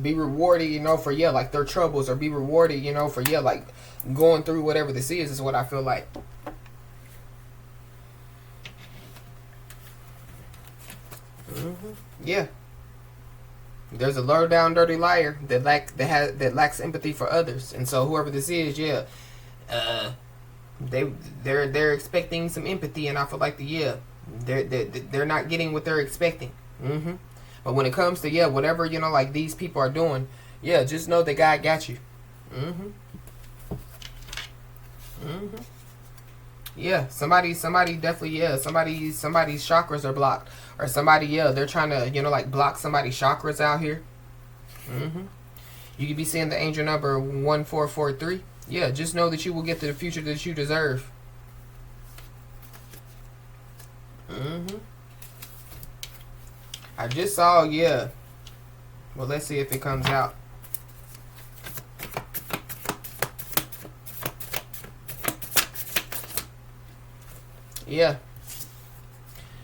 be rewarded, you know, for, yeah, like their troubles, or be rewarded, you know, for, yeah, like going through whatever this is what I feel like. Yeah. There's a low down dirty liar that lacks empathy for others. And so whoever this is, yeah, they're expecting some empathy, and I feel like they're not getting what they're expecting. But when it comes to, yeah, whatever, you know, like these people are doing, yeah, just know that God got you. Yeah, somebody definitely, yeah, somebody's chakras are blocked, or somebody, yeah, they're trying to, you know, like block somebody's chakras out here. You could be seeing the angel number 1443. Yeah, just know that you will get to the future that you deserve. I just saw, yeah. Well, let's see if it comes out. Yeah.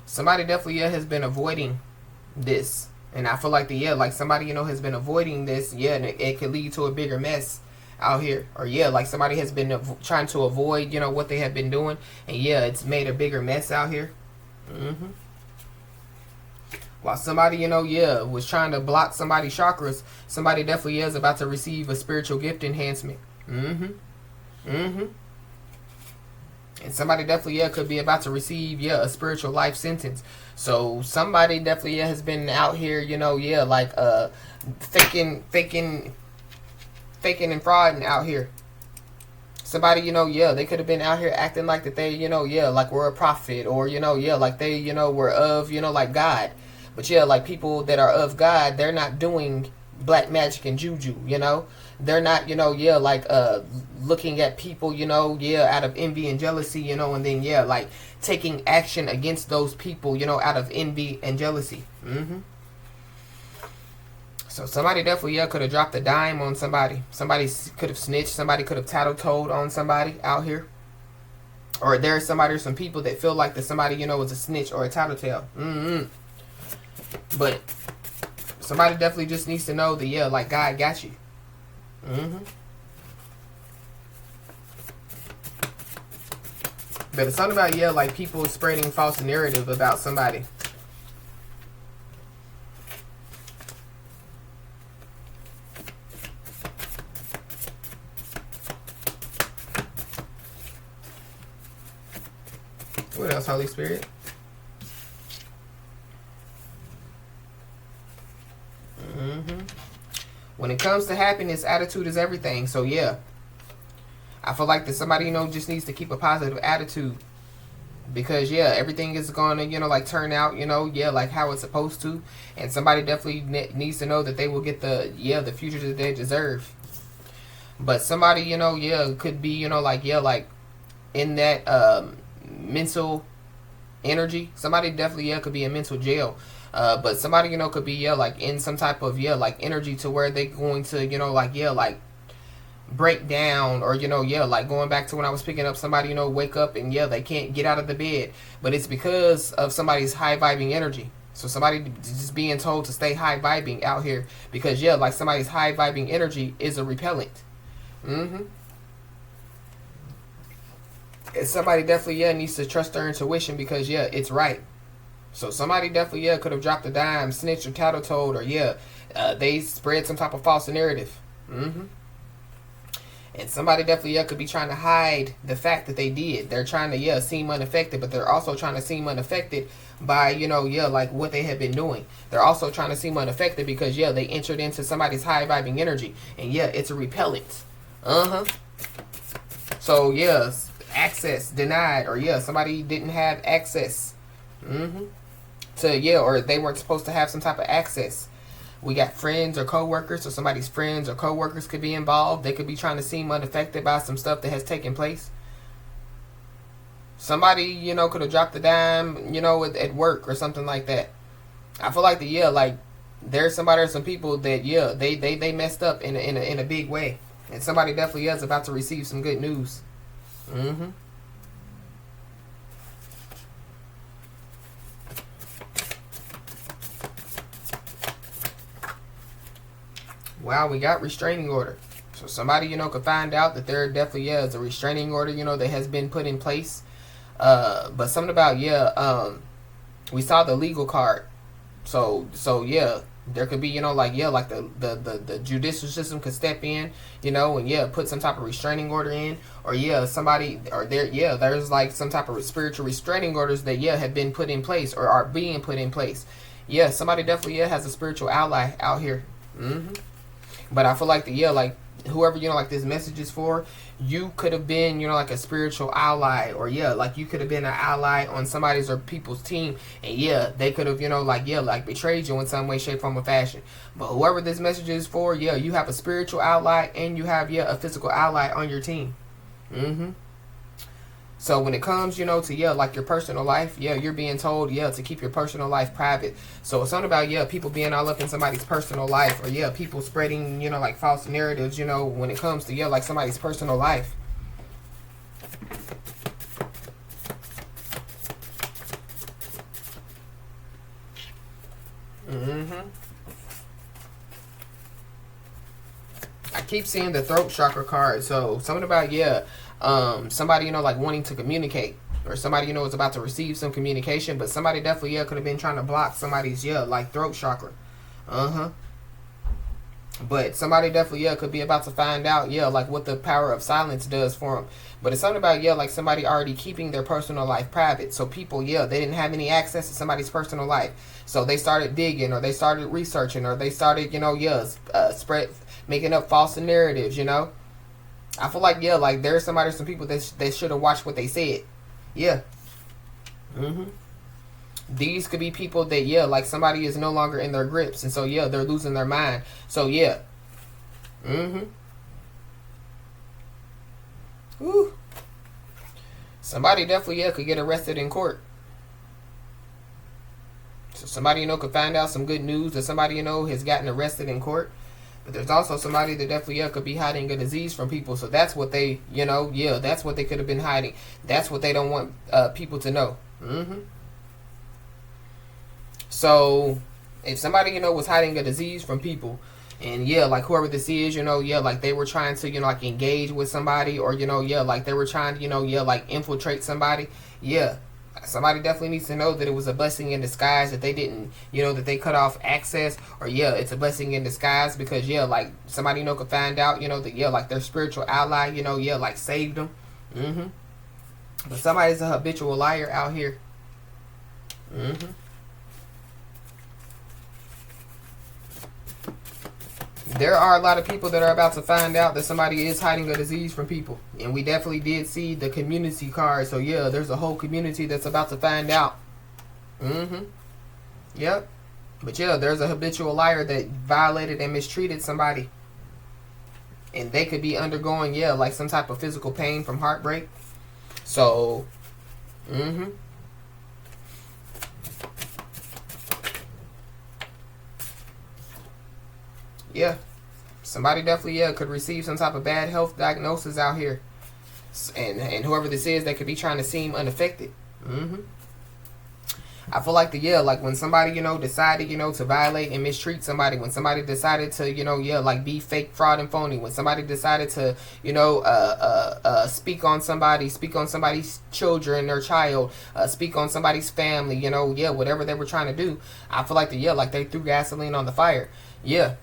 Somebody definitely, yeah, has been avoiding this. And I feel like like somebody, you know, has been avoiding this, yeah, and it could lead to a bigger mess out here. Or, yeah, like somebody has been trying to avoid, you know, what they have been doing, and, yeah, it's made a bigger mess out here. While somebody, you know, yeah, was trying to block somebody's chakras, somebody definitely is about to receive a spiritual gift enhancement. And somebody definitely, yeah, could be about to receive, yeah, a spiritual life sentence. So somebody definitely, yeah, has been out here, you know, yeah, like faking and frauding out here. Somebody, yeah, they could have been out here acting like that they, yeah, like were a prophet, or, yeah, like they, were of, like God. But yeah, like people that are of God, they're not doing black magic and juju, They're not, yeah, like looking at people, yeah, out of envy and jealousy, and then, yeah, like taking action against those people, out of envy and jealousy. So somebody definitely, yeah, could have dropped a dime on somebody. Somebody could have snitched. Somebody could have tattletold on somebody out here. Or there's somebody or some people that feel like that somebody, is a snitch or a tattletale. But somebody definitely just needs to know that, yeah, like God got you. But it's something about, yeah, like people spreading false narrative about somebody. What else, Holy Spirit? When it comes to happiness, attitude is everything. So yeah, I feel like that somebody, just needs to keep a positive attitude. Because yeah, everything is going to, like turn out, yeah, like how it's supposed to. And somebody definitely needs to know that they will get the future that they deserve. But somebody, yeah, could be, like, yeah, like in that mental energy. Somebody definitely, yeah, could be in mental jail. But somebody, could be, yeah, like in some type of, yeah, like energy to where they're going to, like, yeah, like break down, or, yeah, like going back to when I was picking up somebody, wake up and, yeah, they can't get out of the bed. But it's because of somebody's high vibing energy. So somebody just being told to stay high vibing out here. Because, yeah, like somebody's high vibing energy is a repellent. And somebody definitely, yeah, needs to trust their intuition, because, yeah, it's right. So somebody definitely, yeah, could have dropped a dime, snitched or tattletold, or, yeah, they spread some type of false narrative. And somebody definitely, yeah, could be trying to hide the fact that they did. They're trying to, yeah, seem unaffected, but they're also trying to seem unaffected by, yeah, like what they have been doing. They're also trying to seem unaffected because, yeah, they entered into somebody's high vibing energy. And, yeah, it's a repellent. So, yeah, access denied, or, yeah, somebody didn't have access. To, yeah, or they weren't supposed to have some type of access. We got friends or co-workers, so somebody's friends or co-workers could be involved. They could be trying to seem unaffected by some stuff that has taken place. Somebody, could have dropped a dime, at work or something like that. I feel like yeah, like there's somebody or some people that, yeah, they messed up in a big way. And somebody definitely is about to receive some good news. Wow, we got restraining order. So somebody, could find out that there definitely, yeah, is a restraining order, that has been put in place. But something about, yeah, we saw the legal card. So yeah, there could be, like, yeah, like the judicial system could step in, and, yeah, put some type of restraining order in. Or, yeah, somebody, or there, yeah, there's like some type of spiritual restraining orders that, yeah, have been put in place or are being put in place. Yeah, somebody definitely, yeah, has a spiritual ally out here. But I feel like yeah, like whoever, like this message is for, you could have been, like a spiritual ally, or, yeah, like you could have been an ally on somebody's or people's team, and, yeah, they could have, like, yeah, like betrayed you in some way, shape, form, or fashion. But whoever this message is for, yeah, you have a spiritual ally and you have, yeah, a physical ally on your team. So when it comes, to, yeah, like your personal life, yeah, you're being told, yeah, to keep your personal life private. So it's not about, yeah, people being all up in somebody's personal life, or, yeah, people spreading, like false narratives, when it comes to, yeah, like somebody's personal life. I keep seeing the throat chakra card. So something about, yeah, somebody, like wanting to communicate, or somebody, is about to receive some communication, but somebody definitely, yeah, could have been trying to block somebody's, yeah, like throat chakra. But somebody definitely, yeah, could be about to find out, yeah, like what the power of silence does for them. But it's something about, yeah, like somebody already keeping their personal life private. So people, yeah, they didn't have any access to somebody's personal life. So they started digging, or they started researching, or they started, yeah, spread, making up false narratives, I feel like, yeah, like there's somebody, some people that should have watched what they said. Yeah. These could be people that, yeah, like somebody is no longer in their grips. And so, yeah, they're losing their mind. So, yeah. Woo. Somebody definitely, yeah, could get arrested in court. So somebody, could find out some good news that somebody, has gotten arrested in court. But there's also somebody that definitely, yeah, could be hiding a disease from people. So that's what they, yeah, that's what they could have been hiding. That's what they don't want people to know. So if somebody, was hiding a disease from people, and yeah, like whoever this is, yeah, like they were trying to, like engage with somebody, or, yeah, like they were trying to, yeah, like infiltrate somebody. Yeah. Somebody definitely needs to know that it was a blessing in disguise, that they didn't, that they cut off access, or yeah, it's a blessing in disguise because, yeah, like somebody, could find out, that, yeah, like their spiritual ally, yeah, like saved them. But somebody's a habitual liar out here. There are a lot of people that are about to find out that somebody is hiding a disease from people. And we definitely did see the community card. So, yeah, there's a whole community that's about to find out. Yep. But, yeah, there's a habitual liar that violated and mistreated somebody. And they could be undergoing, yeah, like some type of physical pain from heartbreak. So, yeah. Somebody definitely, yeah, could receive some type of bad health diagnosis out here. And whoever this is, they could be trying to seem unaffected. I feel like like when somebody, decided, to violate and mistreat somebody, when somebody decided to, yeah, like be fake, fraud, and phony, when somebody decided to, speak on somebody's children or child, speak on somebody's family, yeah, whatever they were trying to do, I feel like like they threw gasoline on the fire. Yeah.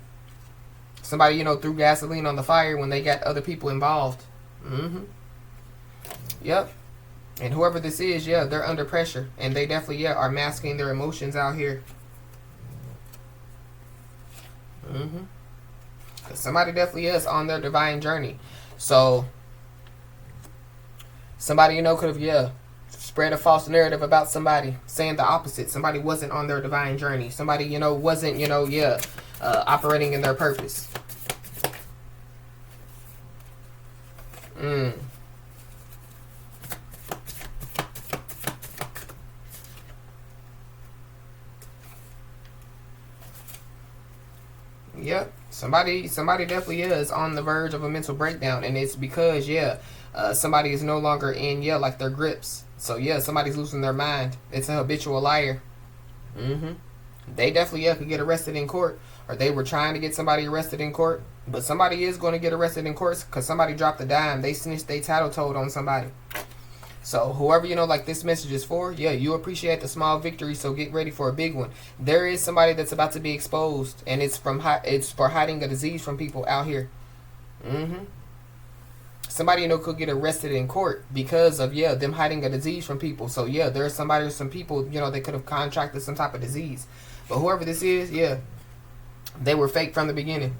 Somebody, threw gasoline on the fire when they got other people involved. Yep. And whoever this is, yeah, they're under pressure. And they definitely, yeah, are masking their emotions out here. Somebody definitely is on their divine journey. So, somebody, could have, yeah, spread a false narrative about somebody, saying the opposite. Somebody wasn't on their divine journey. Somebody, wasn't, yeah, operating in their purpose. Yep. Somebody definitely is on the verge of a mental breakdown, and it's because, yeah, somebody is no longer in, yeah, like their grips. So, yeah, somebody's losing their mind. It's a habitual liar. They definitely, yeah, could get arrested in court, or they were trying to get somebody arrested in court, but somebody is going to get arrested in court because somebody dropped a dime. They snitched, they tattletale on somebody. So whoever, like this message is for, yeah, you appreciate the small victory, so get ready for a big one. There is somebody that's about to be exposed, and it's for hiding a disease from people out here. Somebody, could get arrested in court because of, yeah, them hiding a disease from people. So, yeah, there's somebody or some people, they could have contracted some type of disease. But whoever this is, yeah, they were fake from the beginning.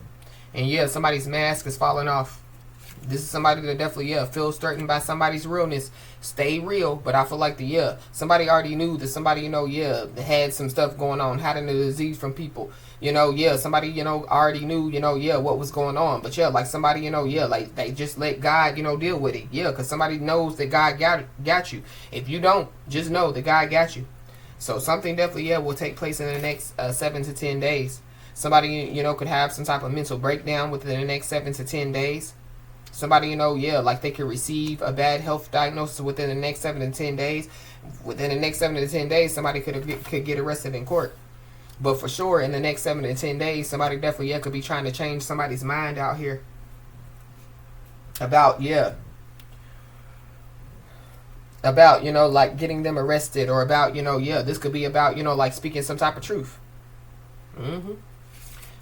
And, yeah, somebody's mask is falling off. This is somebody that definitely, yeah, feels threatened by somebody's realness. Stay real. But I feel like somebody already knew that somebody, yeah, had some stuff going on, hiding the disease from people. Yeah, somebody, already knew, yeah, what was going on. But, yeah, like somebody, yeah, like they just let God, deal with it. Yeah, because somebody knows that God got you. If you don't, just know that God got you. So something definitely, yeah, will take place in the next 7 to 10 days. Somebody, could have some type of mental breakdown within the next 7 to 10 days. Somebody, yeah, like they could receive a bad health diagnosis within the next 7 to 10 days. Within the next 7 to 10 days, somebody could get arrested in court. But for sure, in the next 7 to 10 days, somebody definitely, yeah, could be trying to change somebody's mind out here. About, like getting them arrested, or about, yeah, this could be about, like speaking some type of truth.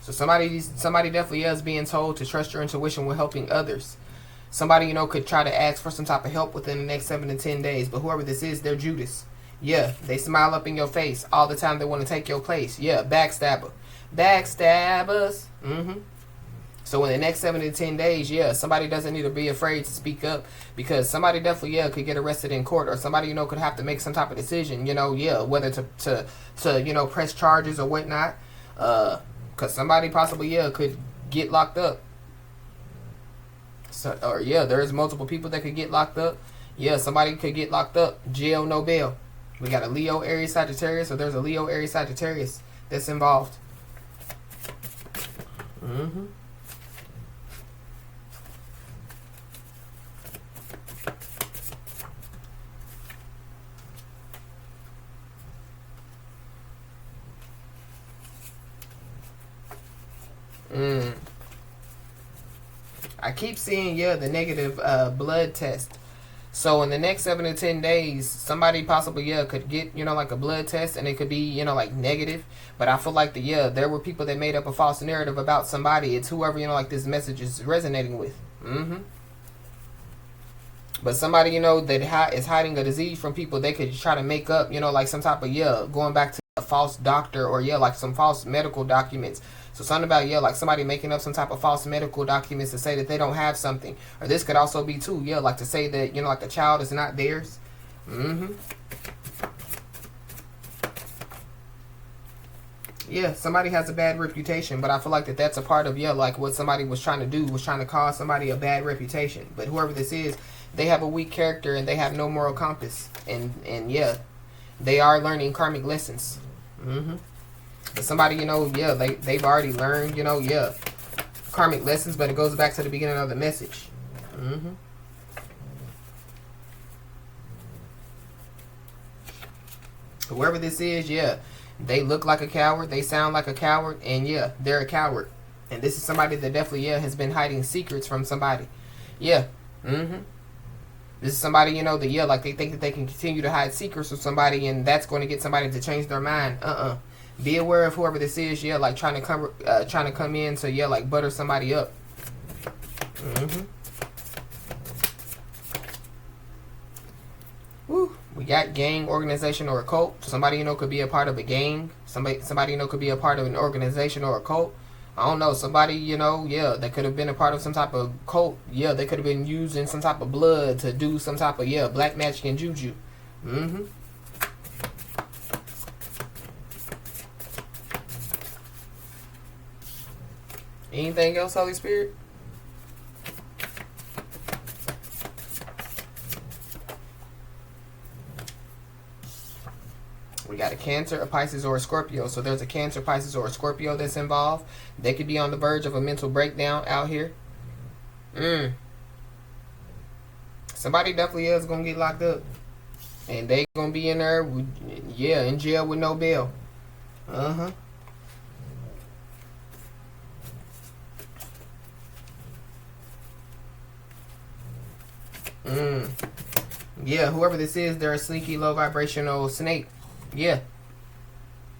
So somebody definitely is being told to trust your intuition when helping others. Somebody, could try to ask for some type of help within the next 7 to 10 days. But whoever this is, they're Judas. Yeah, they smile up in your face all the time. They want to take your place. Yeah, backstabber. Backstabbers. So in the next 7 to 10 days, yeah, somebody doesn't need to be afraid to speak up, because somebody definitely, yeah, could get arrested in court, or somebody, could have to make some type of decision, yeah, whether to press charges or whatnot. Because somebody possibly, yeah, could get locked up. So, or yeah, there's multiple people that could get locked up. Yeah, somebody could get locked up. Jail, no bail. We got a Leo, Aries, Sagittarius, or there's a Leo, Aries, Sagittarius that's involved. Mm-hmm. I keep seeing, yeah, the negative blood test. So in the next 7 to 10 days, somebody possibly, yeah, could get, like a blood test, and it could be, like negative. But I feel like there were people that made up a false narrative about somebody. It's whoever, like this message is resonating with. Mm-hmm. But somebody, that is hiding a disease from people, they could try to make up, like some type of, going back to a false doctor, or, like some false medical documents. So something about, like somebody making up some type of false medical documents to say that they don't have something. Or this could also be, too, like to say that, like the child is not theirs. Mm-hmm. Yeah, somebody has a bad reputation, but I feel like that's a part of, like what somebody was trying to do, was trying to cause somebody a bad reputation. But whoever this is, they have a weak character, and they have no moral compass. And yeah, they are learning karmic lessons. Mm-hmm. But somebody, they've already learned, karmic lessons, but it goes back to the beginning of the message. Mm-hmm. Whoever this is, yeah, they look like a coward, they sound like a coward, and yeah, they're a coward. And this is somebody that definitely, has been hiding secrets from somebody. Yeah. Mm-hmm. This is somebody, that, like they think that they can continue to hide secrets from somebody, and that's going to get somebody to change their mind. Be aware of whoever this is, like trying to come in to, like butter somebody up. Mm-hmm. Woo. We got gang, organization, or a cult. Somebody, could be a part of a gang. Somebody, could be a part of an organization or a cult. I don't know. Somebody, that could have been a part of some type of cult. Yeah, they could have been using some type of blood to do some type of, black magic and juju. Mm-hmm. Anything else, Holy Spirit? We got a Cancer, a Pisces, or a Scorpio. So there's a Cancer, Pisces, or a Scorpio that's involved. They could be on the verge of a mental breakdown out here. Somebody definitely is going to get locked up. And they going to be in there, in jail with no bail. Uh-huh. Yeah, whoever this is, they're a sneaky, low vibrational snake. Yeah.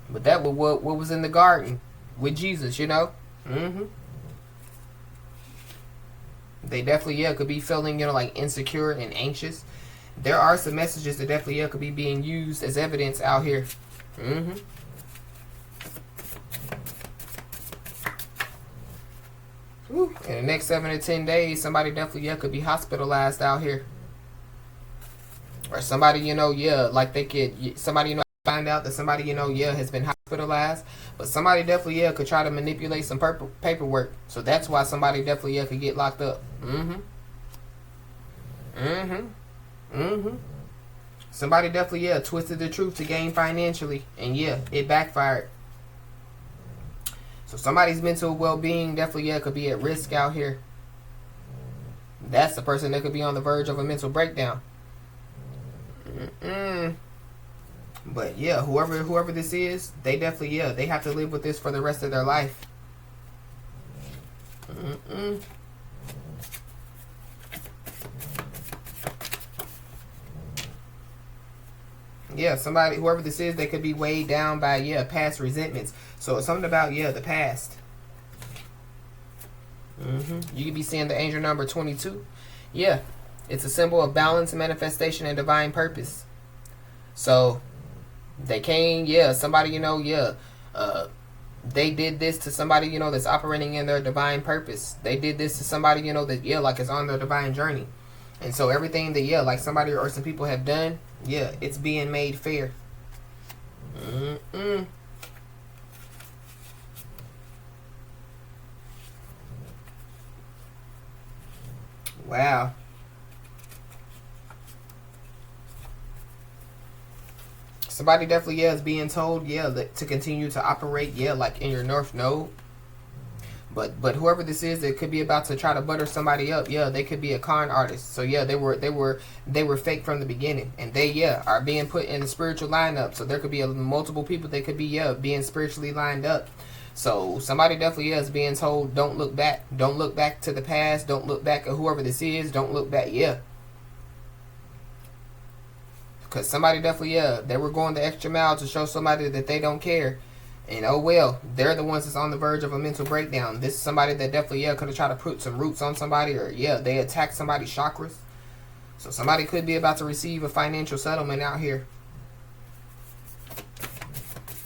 But that was what was in the garden with Jesus, Mm-hmm. They definitely, could be feeling, like insecure and anxious. There are some messages that definitely, could be being used as evidence out here. Mm-hmm. Woo. In the next 7 to 10 days, somebody definitely, could be hospitalized out here. Or somebody, like they could, somebody, find out that somebody, has been hospitalized. But somebody definitely, could try to manipulate some paperwork. So that's why somebody definitely, could get locked up. Mm-hmm. Mm-hmm. Mm-hmm. Somebody definitely, twisted the truth to gain financially. And it backfired. So somebody's mental well-being definitely, could be at risk out here. That's the person that could be on the verge of a mental breakdown. But whoever this is, they definitely, they have to live with this for the rest of their life. Yeah, somebody, whoever this is, they could be weighed down by, past resentments. So it's something about, the past. You could be seeing the angel number 22. Yeah, it's a symbol of balance, manifestation, and divine purpose. So they came, somebody, they did this to somebody, you know, that's operating in their divine purpose. They did this to somebody, you know, that, yeah, like is on their divine journey. And so everything that, yeah, like somebody or some people have done, yeah, it's being made fair. Wow. Somebody definitely, yeah, is being told, yeah, that to continue to operate, yeah, like in your North Node. But whoever this is that could be about to try to butter somebody up, yeah, they could be a con artist. So yeah, they were fake from the beginning, and they, yeah, are being put in the spiritual lineup. So there could be multiple people that could be, yeah, being spiritually lined up. So somebody definitely, yeah, is being told, don't look back, don't look back to the past, don't look back at whoever this is, don't look back, yeah. Because somebody definitely, yeah, they were going the extra mile to show somebody that they don't care. And oh well, they're the ones that's on the verge of a mental breakdown. This is somebody that definitely, yeah, could have tried to put some roots on somebody, or yeah, they attacked somebody's chakras. So somebody could be about to receive a financial settlement out here.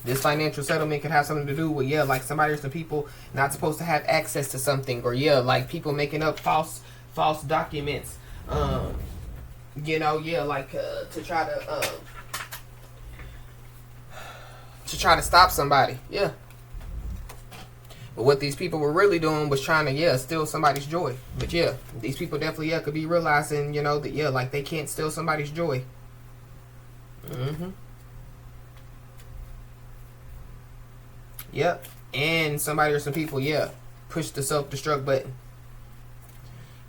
This financial settlement could have something to do with, yeah, like somebody or some people not supposed to have access to something, or yeah, like people making up false documents. You know, yeah, like to try to stop somebody, yeah. But what these people were really doing was trying to, yeah, steal somebody's joy. But yeah, these people definitely, yeah, could be realizing, you know, that, yeah, like they can't steal somebody's joy. Yep. And somebody or some people, yeah, push the self-destruct button.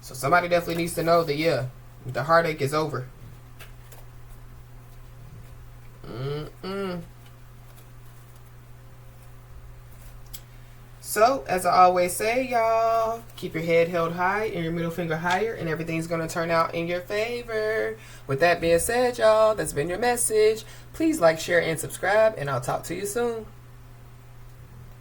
So somebody definitely needs to know that, yeah, the heartache is over. So, as I always say, y'all, keep your head held high and your middle finger higher, and everything's going to turn out in your favor. With that being said, y'all, that's been your message. Please like, share, and subscribe, and I'll talk to you soon.